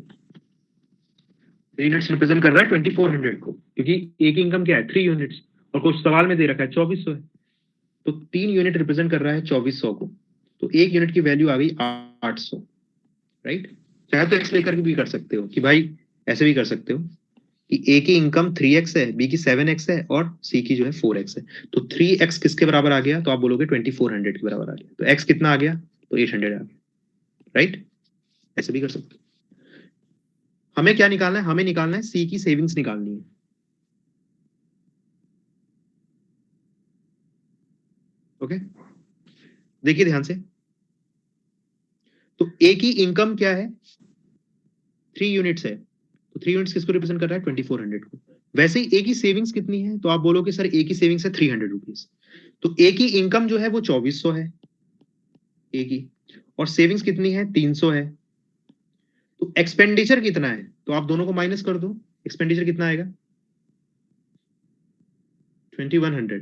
3 यूनिट्स रिप्रेजेंट कर रहा है 2400 को, क्योंकि एक इनकम क्या है 3 यूनिट्स और कुछ सवाल में दे रखा है 2400 है, तो 3 यूनिट रिप्रेजेंट कर रहा है 2400 को, तो एक यूनिट की वैल्यू आ गई 800, राइट। चाहे तो एक्स लेकर भी कर सकते हो कि भाई ऐसे भी कर सकते हो कि ए की इनकम 3x है, बी की 7x है और सी की जो है 4x है, तो 3x किसके बराबर आ गया, तो आप बोलोगे 2400 के बराबर आ गया, तो x कितना आ गया, तो 800 आ गया, राइट। ऐसे भी कर सकते हो। हमें क्या निकालना है, हमें निकालना है सी की सेविंग्स निकालनी है। ओके, देखिए ध्यान से, तो ए की इनकम क्या है 3 यूनिट्स है, तो 3 यूनिट्स किसको रिप्रेजेंट कर रहा है 2400 को। वैसे ही ए की सेविंग्स कितनी है, तो आप बोलोगे सर ए की सेविंग्स है 300 रुपीज, तो ए की इनकम जो है वो 2400 है ए की, और सेविंग्स कितनी है 300 है, तो एक्सपेंडिचर कितना है, तो आप दोनों को माइनस कर दो, एक्सपेंडिचर कितना आएगा 2100।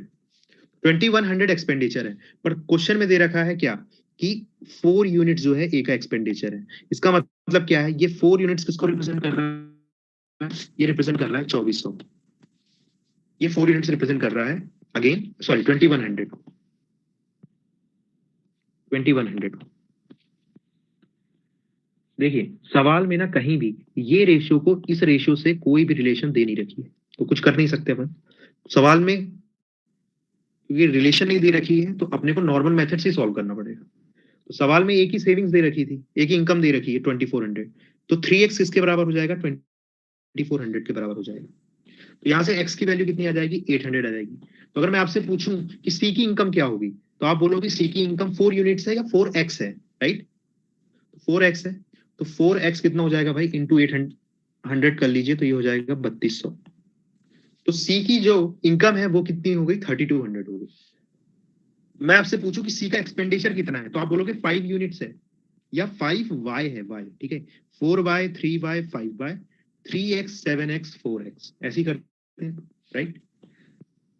2100 एक्सपेंडिचर है, पर क्वेश्चन में दे रखा है क्या कि 4 यूनिट जो है ए का एक्सपेंडिचर है। इसका मतलब क्या है, ये 4 यूनिट्स किसको रिप्रेजेंट कर रहा है, ये रिप्रेजेंट कर रहा है 2400, ये 4 यूनिट्स रिप्रेजेंट कर रहा है अगेन सॉरी 2100 2100। देखिए सवाल में ना कहीं भी ये रेशियो को इस रेशियो से कोई भी रिलेशन दे नहीं रखी है, तो कुछ कर नहीं सकते अपन सवाल में, क्योंकि रिलेशन नहीं दे रखी है तो अपने को नॉर्मल मेथड से सॉल्व करना पड़ेगा। तो सवाल में एक ही सेविंग्स दे रखी थी, एक ही इनकम दे रखी है 2400, तो 3x किसके बराबर हो जाएगा 2400 के बराबर हो जाएगा, तो यहाँ से x की वैल्यू कितनी आ जाएगी 800 आ जाएगी। तो अगर मैं आपसे पूछूं कि c की इनकम क्या होगी, तो आप बोलोगे c की इनकम 4 यूनिट्स है या 4x है, राइट। 4x है, तो 4x कितना हो जाएगा भाई इंटू 800 कर लीजिए, तो ये हो जाएगा 3200। तो सी की जो इनकम है वो कितनी हो गई 3200 हो गई। मैं आपसे पूछूं कि सी का एक्सपेंडिचर कितना है, तो आप बोलोगे 5 यूनिट्स है या 5y है, y ठीक है, 4y 3y 5y 3x 7x 4x ऐसी करते हैं, राइट।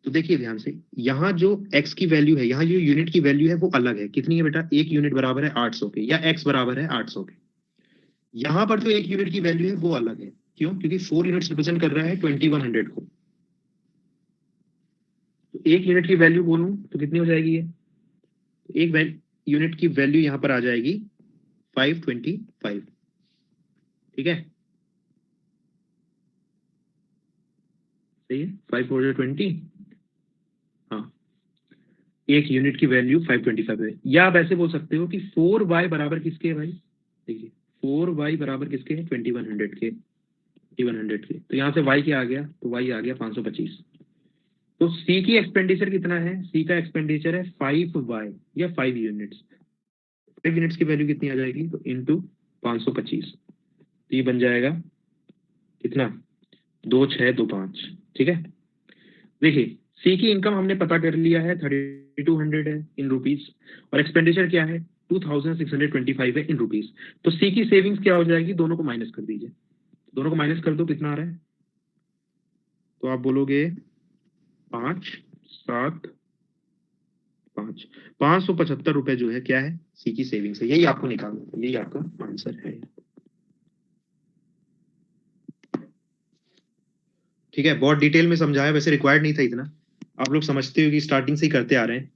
तो देखिए ध्यान से, यहाँ जो x की वैल्यू है, यहाँ जो यूनिट की वैल्यू है वो अलग है, कितनी है बेटा, एक यूनिट बराबर है 800 के, या x बराबर है 800 के। यहाँ पर जो एक यूनिट की वैल्यू है वो अलग है, क्यों, क्योंकि 4 यूनिट्स रिप्रेजेंट कर रहा है 2100 को, तो एक यूनिट की वैल्यू बोलूं तो कितनी हो जाएगी ये, एक यूनिट की वैल्यू यहाँ पर आ जाएगी 525, ठीक है, सही है, 5 4 20, एक यूनिट की वैल्यू 525 है। या आप ऐसे बोल सकते हो कि 4y बराबर किसके है भाई, देखिए 4y बराबर किसके है, 2100 के, 2100 के। तो यहाँ से y क्या आ गया, तो y आ गया 525। तो C की एक्सपेंडिचर कितना है, C का एक्सपेंडिचर है 5y या 5 यूनिट्स। 5 यूनिट्स की वैल्यू कितनी आ जाएगी, तो इंटू 525, तो ये बन जाएगा कितना, 2625। ठीक है, देखिए सी की इनकम हमने पता कर लिया है 3200 है इन रुपीज, और एक्सपेंडिचर क्या है 2625 है इन रुपीज। तो सी की सेविंग्स क्या हो जाएगी, दोनों को माइनस कर दीजिए, दोनों को माइनस कर दो, कितना आ रहा है, तो आप बोलोगे 575, 575 रुपए जो है क्या है, सी की सेविंग्स है। यही आपको निकालना, यही आपका आंसर है। ठीक है, बहुत डिटेल में समझाया, वैसे रिक्वायर्ड नहीं था इतना, आप लोग समझते हो कि स्टार्टिंग से ही करते आ रहे हैं।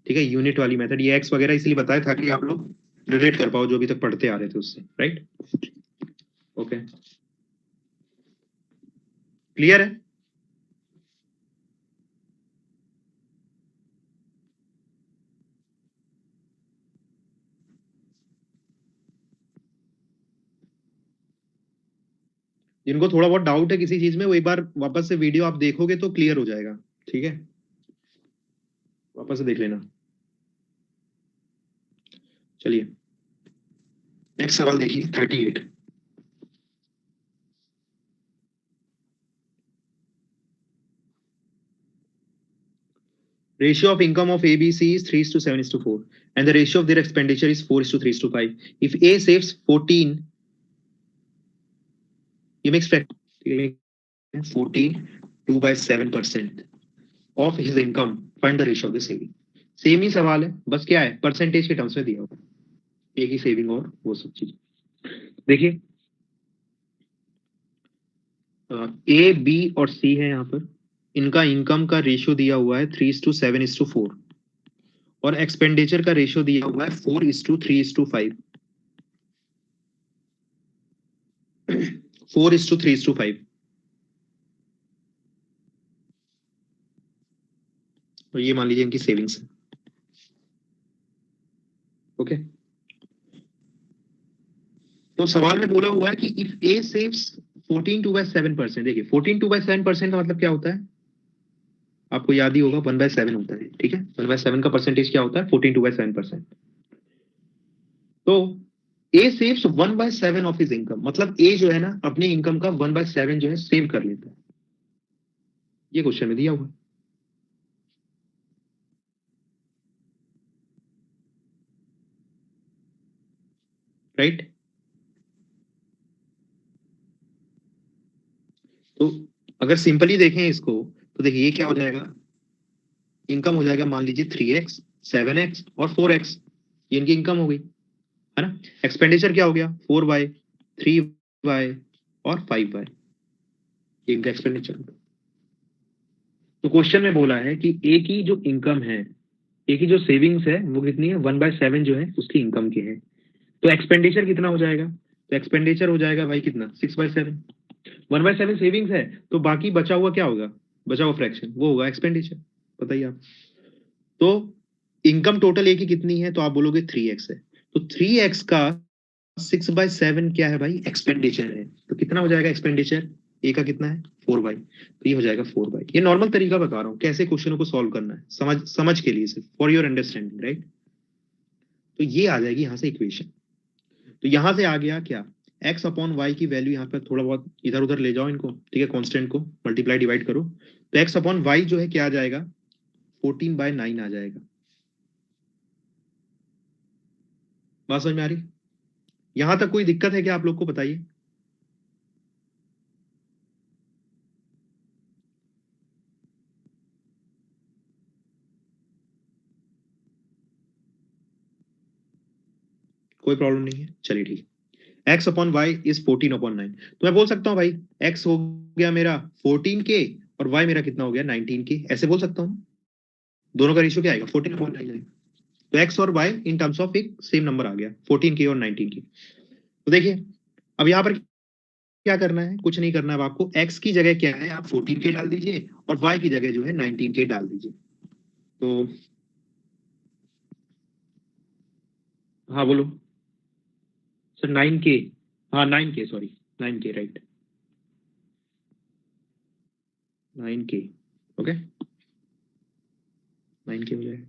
ठीक है, यूनिट वाली मेथड, ये एक्स वगैरह इसलिए बताया था कि आप लोग रिलेट कर पाओ जो अभी तक पढ़ते आ रहे थे उससे, राइट। ओके, क्लियर है। जिनको थोड़ा बहुत डाउट है किसी चीज में, वो एक बार वापस से वीडियो आप देखोगे तो क्लियर हो जाएगा। ठीक है, वापस से देख लेना। चलिए नेक्स्ट सवाल देखिए 38। Ratio of income of ABC is 3:7:4 and the ratio of their expenditure is 4:3:5. If A saves 14, he makes 14 2/7% of his income. Find the ratio of the saving. Same ही सवाल है, बस क्या है परसेंटेज के टर्म्स में दिया हुआ, ए की सेविंग और वो सब चीज। देखिए ए बी और सी है यहाँ पर, इनका इनकम का रेशियो दिया हुआ है 3:7:4 और एक्सपेंडिचर का रेशियो दिया हुआ है 4:3:5। 4:3:5। तो ये मान लीजिए इनकी सेविंग्स है। ओके, तो सवाल में बोला हुआ है कि इफ ए सेव्स 14 2/7%, देखिए 14 2/7% का मतलब क्या होता है, आपको याद ही होगा 1/7 होता है। ठीक है, 1/7 का परसेंटेज क्या होता है, 14 2/7%। तो ए सेव्स 1/7 ऑफ हिज इनकम, मतलब ए जो है ना अपनी इनकम का 1/7 जो है सेव कर लेता है, ये क्वेश्चन में दिया हुआ। राइट, तो अगर सिंपली देखें इसको, तो देखिए ये क्या हो जाएगा, इनकम हो जाएगा मान लीजिए 3x 7x और 4x, ये इनकी इनकम हो गई है ना। एक्सपेंडिचर क्या हो गया 4y 3y और 5y, ये इनका एक्सपेंडिचर। तो क्वेश्चन में बोला है कि ए की जो इनकम है, ए की जो सेविंग्स है वो कितनी है, 1/7 जो है उसकी इनकम की है। तो एक्सपेंडिचर कितना हो जाएगा, तो एक्सपेंडिचर हो जाएगा भाई कितना 6/7। 1/7 सेविंग्स है, तो बाकी बचा हुआ क्या होगा, बचा हुआ फ्रैक्शन वो होगा एक्सपेंडिचर, बताइए आप। तो इनकम टोटल ए की कितनी है, तो आप बोलोगे 3x है, तो 3x का 6/7 क्या है भाई, एक्सपेंडिचर है। तो कितना हो जाएगा एक्सपेंडिचर, ए का कितना है 4y, तो ये हो जाएगा 4y। ये नॉर्मल तरीका बता रहा हूँ कैसे क्वेश्चनों को सॉल्व करना है, समझ के लिए सिर्फ, फॉर योर अंडरस्टैंडिंग, राइट। तो ये आ जाएगी यहाँ से इक्वेशन। तो यहां से आ गया क्या, x अपॉन वाई की वैल्यू यहाँ पर थोड़ा बहुत इधर उधर ले जाओ इनको, ठीक है, कांस्टेंट को मल्टीप्लाई डिवाइड करो, तो x अपॉन वाई जो है क्या आ जाएगा 14/9 आ जाएगा। बात समझ में आ रही, यहां तक कोई दिक्कत है क्या आप लोग को, बताइए। कोई प्रॉब्लम नहीं है, चलिए ठीक है। x अपॉन वाई इज 14/9, तो मैं बोल सकता हूँ भाई x हो गया मेरा 14k और y मेरा कितना हो गया 19k, ऐसे बोल सकता हूँ। दोनों का रेशियो क्या आएगा 14/9 आएगा, तो x और y इन टर्म्स ऑफ एक सेम नंबर आ गया 14k और 19k। तो देखिए अब यहाँ पर क्या करना है, कुछ नहीं करना है आपको, x की जगह क्या है आप 14k डाल दीजिए और y की जगह जो है 19k डाल दीजिए। तो हाँ बोलो सर। 9K, हाँ 9K, sorry 9K, right 9K, okay 9K हो जाएगा।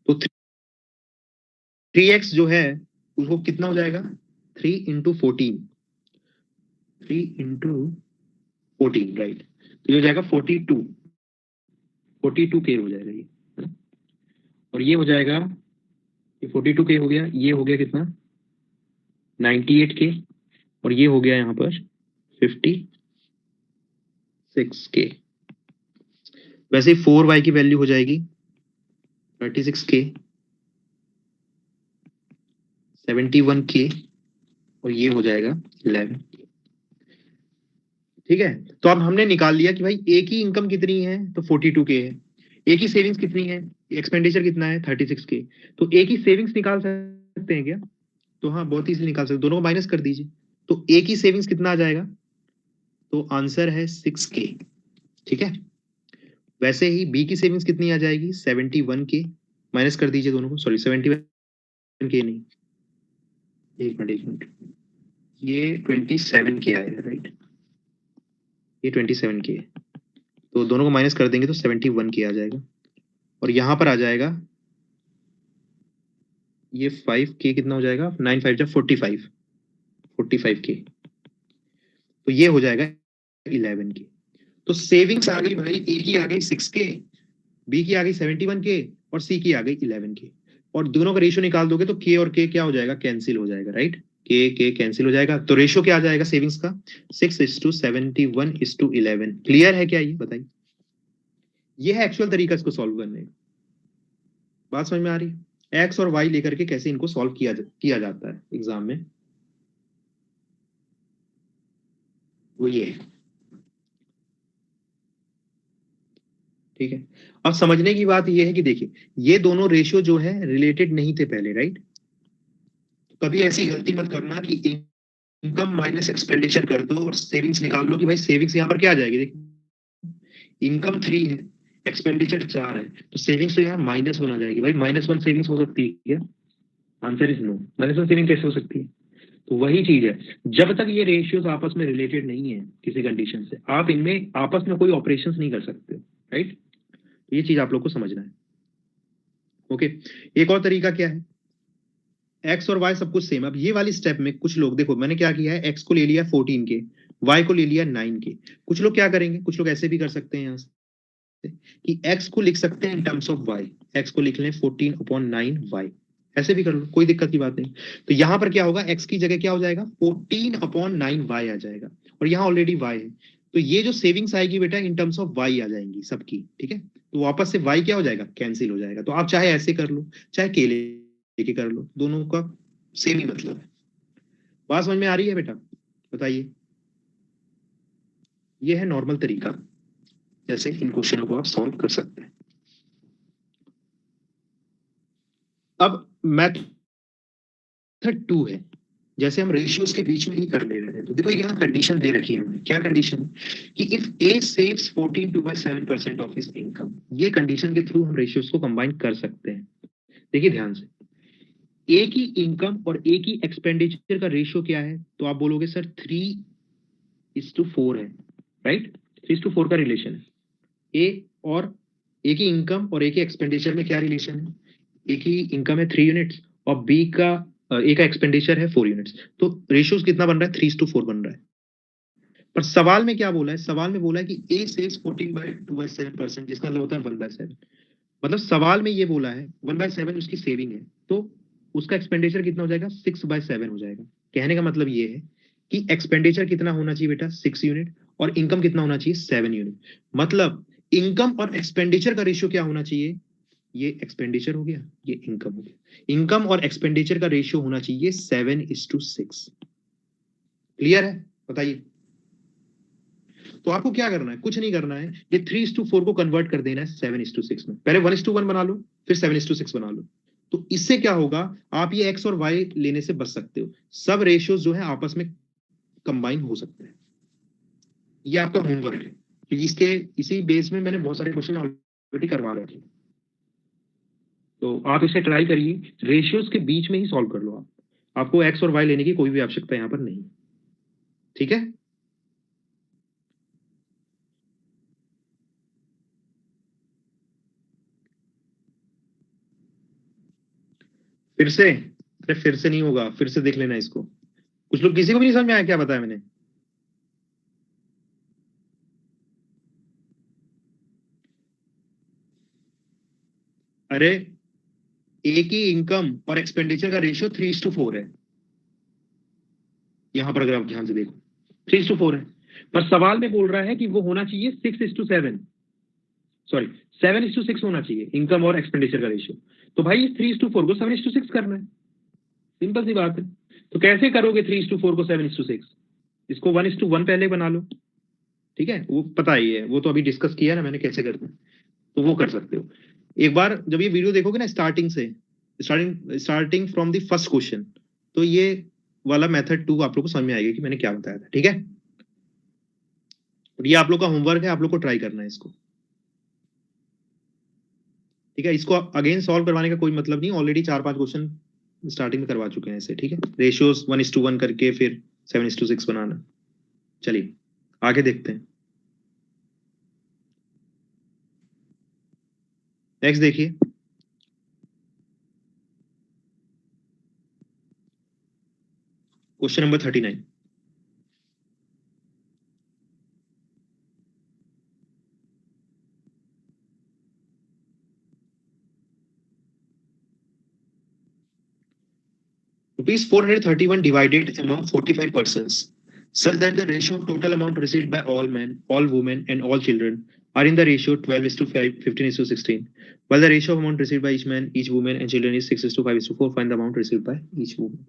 तो 3x जो है उसको कितना हो जाएगा, 3 इंटू 14, 3 इंटू 14, राइट। तो ये हो जाएगा 42K हो जाएगा ये, और ये हो जाएगा, ये 42K हो गया, ये हो गया कितना 98K, और ये हो गया यहाँ पर 56K। वैसे 4y की वैल्यू हो जाएगी 36K, 71K, और ये हो जाएगा 11। ठीक है, तो अब हमने निकाल लिया कि भाई ए की इनकम कितनी है, तो 42K है। ए की सेविंग्स कितनी है, एक्सपेंडिचर कितना है 36K। तो ए की सेविंग्स निकाल सकते हैं क्या, तो हाँ बहुत इजीली निकाल सकते, दोनों को माइनस कर दीजिए। तो ए की सेविंग्स कितना आ जाएगा, तो आंसर है 6K। ठीक है, वैसे ही बी की सेविंग्स कितनी आ जाएगी 71K, माइनस कर दीजिए दोनों को, सॉरी 71K नहीं, एक मिनट, ये 27K आएगा, राइट, ये 27K है, तो दोनों को माइनस कर देंगे तो 71K आ जाएगा, और यहां पर आ जाएगा ये 5K कितना हो जाएगा, 9 5 जा 45K, तो ये हो जाएगा 11K। तो सेविंग्स आ गई भाई, ए की आ गई 6K, बी की आ गई 71K, और सी की आ गई 11K, और दोनों का रेशियो निकाल दोगे तो के और के क्या हो जाएगा, कैंसिल हो जाएगा, राइट, के कैंसिल हो जाएगा, तो रेशियो क्या आ जाएगा सेविंग्स का 6:71:11। क्लियर है क्या, ये बताइए। ये है एक्चुअल तरीका इसको सॉल्व करने का। बात समझ में आ रही है, एक्स और वाई लेकर के कैसे इनको सॉल्व किया जाता है एग्जाम में, वो ये है। ठीक है, अब समझने की बात ये है कि देखिए ये दोनों रेशियो जो है रिलेटेड नहीं थे पहले, राइट। कभी ऐसी गलती मत करना कि इनकम माइनस एक्सपेंडिचर कर दो और सेविंग्स निकाल लो कि भाई सेविंग्स यहाँ पर क्या आ जाएगी, देखिए इनकम 3 है, एक्सपेंडिचर 4 है, तो सेविंग्स तो यहाँ -1 आ जाएगी। भाई -1 सेविंग्स हो सकती है क्या, आंसर इज नो। -1 सेविंग कैसे हो सकती है, तो वही चीज है, जब तक ये रेशियोज आपस में रिलेटेड नहीं है किसी कंडीशन से, आप इनमें आपस में कोई ऑपरेशंस नहीं कर सकते, राइट। ये चीज आप लोग को समझना है, ओके। एक और तरीका क्या है, एक्स और वाई सब कुछ सेम। अब ये वाली स्टेप में कुछ लोग, देखो मैंने क्या किया है, एक्स को ले लिया 14K, वाई को ले लिया 9K। कुछ लोग क्या करेंगे, कुछ लोग ऐसे भी कर सकते हैं यहाँ से कि एक्स को लिख सकते हैं in terms of Y, X को लिख लें 14/9y, ऐसे भी कर लो, कोई दिक्कत की बात नहीं। तो यहाँ पर क्या होगा, एक्स की जगह क्या हो जाएगा 14/9y आ जाएगा, और यहाँ ऑलरेडी y है, तो ये जो सेविंग्स आएगी बेटा इन टर्म्स ऑफ y आ जाएंगी सबकी, ठीक है। तो वापस से y क्या हो जाएगा, कैंसिल हो जाएगा। तो आप चाहे ऐसे कर लो, चाहे केले लेके कर लो, दोनों का सेम ही मतलब है। बात समझ में आ रही है बेटा, बताइए। ये है नॉर्मल तरीका, जैसे इन क्वेश्चनों को आप सॉल्व कर सकते हैं। अब मेथड 2 है, जैसे हम रेशियोज के बीच में ही कर ले रहे थे, तो देखो यहाँ कंडीशन दे रखी है, क्या कंडीशन, कि if A saves 14.7% of his income, ये कंडीशन के थ्रू हम रेशियोज को कंबाइन कर सकते हैं। देखिए ध्यान से, ए की इनकम और ए की एक्सपेंडिचर का रेशियो क्या है, तो आप बोलोगे सर 3:4 है, राइट, 3:4 का रिलेशन है। ए और ए की इनकम और ए के एक्सपेंडिचर में क्या रिलेशन है, ए की इनकम है 3 यूनिट्स और बी का ए का एक्सपेंडिचर है 4 यूनिट्स, तो रेशियोज कितना बन रहा है 3:4 बन रहा है। पर सवाल में क्या बोला है, सवाल में बोला है कि ए सेव्स 14/2/7%, जिसका मतलब होता है 1/7। मतलब सवाल में ये बोला है 1/7 उसकी सेविंग है, तो उसका एक्सपेंडिचर कितना हो जाएगा 6/7 हो जाएगा। कहने का मतलब ये है कि एक्सपेंडिचर कितना होना चाहिए बेटा 6 यूनिट, और इनकम कितना होना चाहिए 7 यूनिट। मतलब इनकम और एक्सपेंडिचर का रेशियो क्या होना चाहिए, ये एक्सपेंडिचर हो गया, ये इनकम हो गया, इनकम और एक्सपेंडिचर का रेशियो होना चाहिए 7:6। क्लियर है, बताइए। तो आपको क्या करना है, कुछ नहीं करना है, ये 3:4 को कन्वर्ट कर देना है 7:6 में। पहले 1:1 बना लो, फिर 7:6 बना लो। तो इससे क्या होगा, आप ये एक्स और वाई लेने से बच सकते हो, सब रेशियोज जो है आपस में कंबाइन हो सकते हैं। ये आपका होमवर्क है, क्योंकि इसके इसी बेस में मैंने बहुत सारे क्वेश्चन बेटी करवा लो। तो आप इसे ट्राई करिए, रेशियोज के बीच में ही सॉल्व कर लो आप, आपको एक्स और वाई लेने की कोई भी आवश्यकता यहाँ पर नहीं। ठीक है, फिर से, अरे फिर से नहीं होगा, फिर से देख लेना इसको। कुछ लोग, किसी को भी नहीं समझ में आया क्या बताया मैंने? अरे ए की इनकम और एक्सपेंडिचर का रेशियो 3:4 है। यहां पर अगर आप ध्यान से देखो 3:4 है, पर सवाल में बोल रहा है कि वो होना चाहिए 6:7, सॉरी 7:6 होना चाहिए इनकम और एक्सपेंडिचर का रेशियो। तो भाई इस 3:4 को 7:6 करना है, सिंपल सी बात है। तो कैसे करोगे 3:4 को 7:6? इसको 1:1 पहले बना लो, ठीक है, वो पता ही है, वो तो अभी डिस्कस किया ना मैंने कैसे करना है, तो वो कर सकते हो। एक बार जब ये वीडियो देखोगे ना स्टार्टिंग से, starting from the first question, तो ये वाला मेथड 2 आप लोग को समझ में आएगा कि मैंने क्या बताया था। ठीक है, और ये आप लोग का होमवर्क है, आप लोग को ट्राई करना है इसको। ठीक है, इसको अगेन सॉल्व करवाने का कोई मतलब नहीं, ऑलरेडी 4-5 क्वेश्चन स्टार्टिंग में करवा चुके हैं ऐसे। ठीक है, रेशियोज 1:1 करके फिर 7:6 बनाना। चलिए आगे देखते हैं, नेक्स्ट देखिए, question number 39। Rupees 431 divided among 45 persons, such that the ratio of total amount received by all men, all women, and all children are in the ratio 12:5, 15:16. While the ratio of amount received by each man, each woman, and children is 6:5:4, find the amount received by each woman.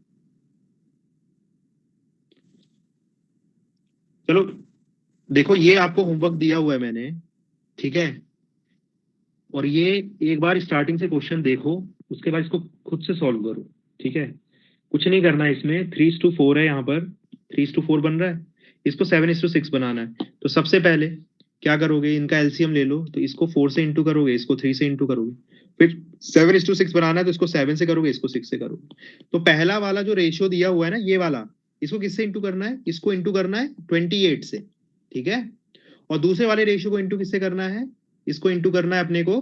चलो देखो, ये आपको homework दिया हुआ है मैंने, ठीक है, और ये एक बार स्टार्टिंग से क्वेश्चन देखो, उसके बाद इसको खुद से सॉल्व करो। ठीक है, कुछ नहीं करना है इसमें, 3:4 है यहाँ पर, 3:4 बन रहा है, इसको 7:6 बनाना है। तो सबसे पहले क्या करोगे, इनका एलसीएम ले लो, तो इसको 4 से इंटू करोगे, इसको 3 से इंटू करोगे, फिर 7:6 बनाना है तो इसको 7 से करोगे, इसको 6 से करोगे। तो पहला वाला जो रेशियो दिया हुआ है ना, ये वाला, इसको किससे इंटू करना है, इसको इंटू करना है 28 से। ठीक है, और दूसरे वाले रेशियो को इंटू किससे करना है, इसको इंटू करना है अपने को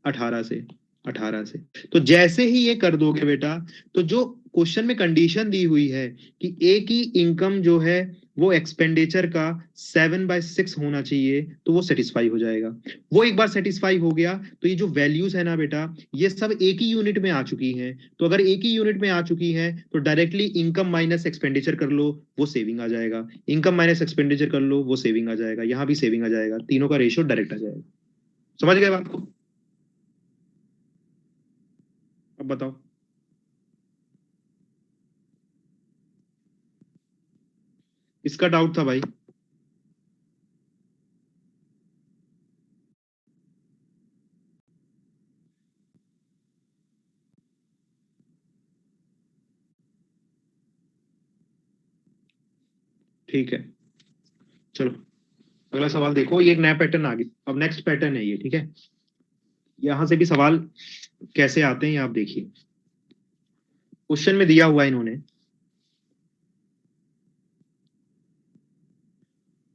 18 से, 18 से। तो जैसे ही ये कर दोगे बेटा, तो जो क्वेश्चन में कंडीशन दी हुई है कि ए की इनकम जो है वो एक्सपेंडिचर का 7/6 होना चाहिए, तो वो सेटिस्फाई हो जाएगा। वो एक बार सेटिस्फाई हो गया तो ये जो वैल्यूज है ना बेटा, ये सब एक ही यूनिट में आ चुकी हैं। तो अगर एक ही यूनिट में आ चुकी है तो डायरेक्टली इनकम माइनस एक्सपेंडिचर कर लो, वो सेविंग आ जाएगा, इनकम माइनस एक्सपेंडिचर कर लो, वो सेविंग आ जाएगा, यहां भी सेविंग आ जाएगा, तीनों का रेशियो डायरेक्ट आ जाएगा। समझ गए बात को? अब बताओ। इसका डाउट था भाई? ठीक है, चलो अगला सवाल देखो, ये एक नया पैटर्न आ गया, अब नेक्स्ट पैटर्न है ये। ठीक है, यहां से भी सवाल कैसे आते हैं ये आप देखिए, क्वेश्चन में दिया हुआ है इन्होंने,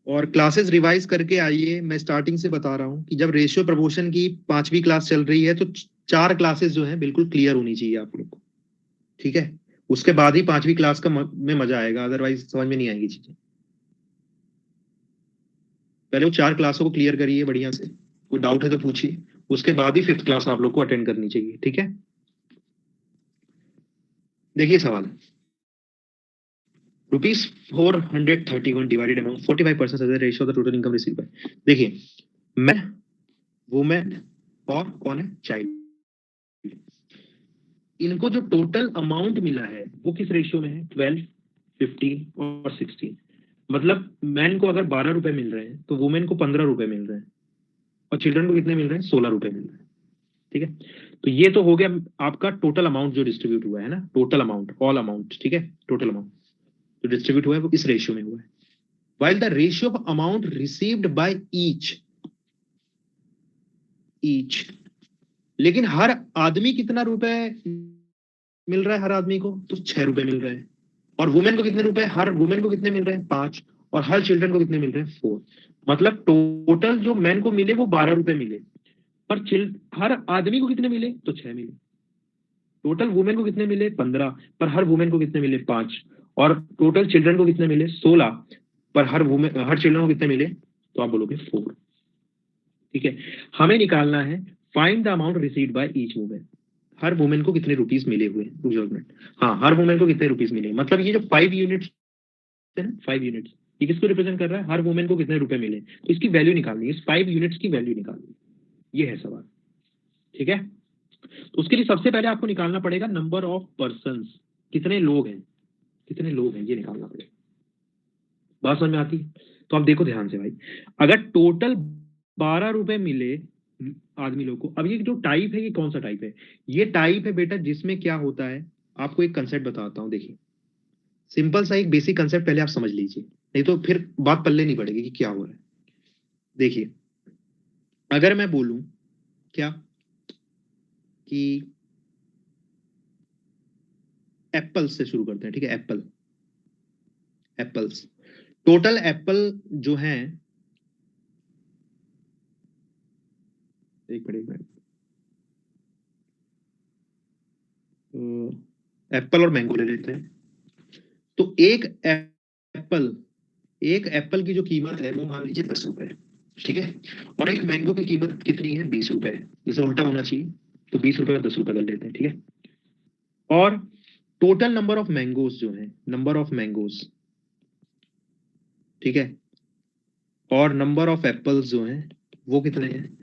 और क्लासेस रिवाइज करके आइए। मैं स्टार्टिंग से बता रहा हूं कि जब रेशियो प्रपोर्शन की 5वीं क्लास चल रही है तो 4 क्लासेस जो है बिल्कुल क्लियर होनी चाहिए आप लोग को। ठीक है, उसके बाद ही 5वीं क्लास का में मजा आएगा, अदरवाइज समझ में नहीं आएगी चीजें। पहले वो 4 क्लासों को क्लियर करिए बढ़िया से, कोई डाउट है तो पूछिए, उसके बाद ही 5th क्लास आप लोग को अटेंड करनी चाहिए। ठीक है, देखिए सवाल, rupees 431 divided amount 45% ratio of the total income receive by, देखिए मैन, वुमेन और कौन है, चाइल्ड, इनको जो टोटल अमाउंट मिला है वो किस रेशियो में है, 12, 15 और 16। मतलब मैन को अगर 12 रुपए मिल रहे हैं तो वुमेन को 15 रुपए मिल रहे हैं, और चिल्ड्रन को कितने मिल रहे हैं, 16 रुपए मिल रहे हैं। ठीक है, तो ये तो हो गया आपका टोटल अमाउंट जो डिस्ट्रीब्यूट हुआ है ना, टोटल अमाउंट, ऑल अमाउंट। ठीक है, टोटल अमाउंट जो डिस्ट्रीब्यूट हुआ है वो इस रेशियो में हुआ है। while the ratio of amount received by each each. लेकिन हर आदमी कितना रुपए मिल रहा है? हर आदमी को तो 6 रुपए मिल रहे हैं। और वुमेन को कितने रुपए? हर वुमेन को कितने मिल रहे हैं? 5। और हर चिल्ड्रन को कितने मिल रहे हैं? 4। मतलब टोटल जो मैन को मिले वो 12 रुपए मिले। पर हर आदमी को कितने मिले? तो 6 मिले। टोटल वुमेन को कितने मिले? 15। पर हर वुमेन को कितने मिले? 5। और टोटल चिल्ड्रन को कितने मिले? 16। पर हर चिल्ड्रन को कितने मिले? तो आप बोलोगे 4। ठीक है। हमें निकालना है find the amount received by each women. Her women को कितने रुपीस मिले हुए हैं? मिनट। हाँ, हर वुमेन को कितने रुपीस मिले? मतलब ये जो 5 यूनिट्स है ना, 5 यूनिट्स, ये किसको रिप्रेजेंट कर रहा है? हर वुमेन को कितने रुपए मिले। तो इसकी वैल्यू निकालनी है, इस 5 यूनिट्स की वैल्यू निकालनी है। ये है सवाल। ठीक है। तो उसके लिए सबसे पहले आपको निकालना पड़ेगा नंबर ऑफ पर्सन। कितने लोग हैं, कितने लोग हैं, ये निकालना पड़ेगा। बात समझ में आती है? तो आप देखो ध्यान से भाई, अगर टोटल 12 रुपए मिले आदमी लोग को। अब ये जो टाइप है, ये कौन सा टाइप है? ये टाइप है बेटा जिसमें क्या होता है, आपको एक कंसेप्ट बताता हूं। देखिए, सिंपल सा एक बेसिक कंसेप्ट पहले आप समझ लीजिए, नहीं तो फिर बात पल्ले नहीं पड़ेगी कि क्या हो रहा है। देखिए, अगर मैं बोलूं क्या कि एप्पल से शुरू करते हैं, ठीक है? एप्पल्स। टोटल एप्पल जो है, एक मिनट, एप्पल और मैंगो ले लेते हैं। तो एप्पल एक एप्पल की जो कीमत है वो मान लीजिए 10 रुपए। ठीक है। और एक मैंगो की कीमत कितनी है? 20 रुपए। जैसे उल्टा होना चाहिए, तो 20 रुपए और 10 रुपए कर लेते हैं। ठीक है। और टोटल नंबर ऑफ मैंगोज जो है, नंबर ऑफ मैंगोज, ठीक है, और नंबर ऑफ एप्पल्स जो हैं वो कितने हैं?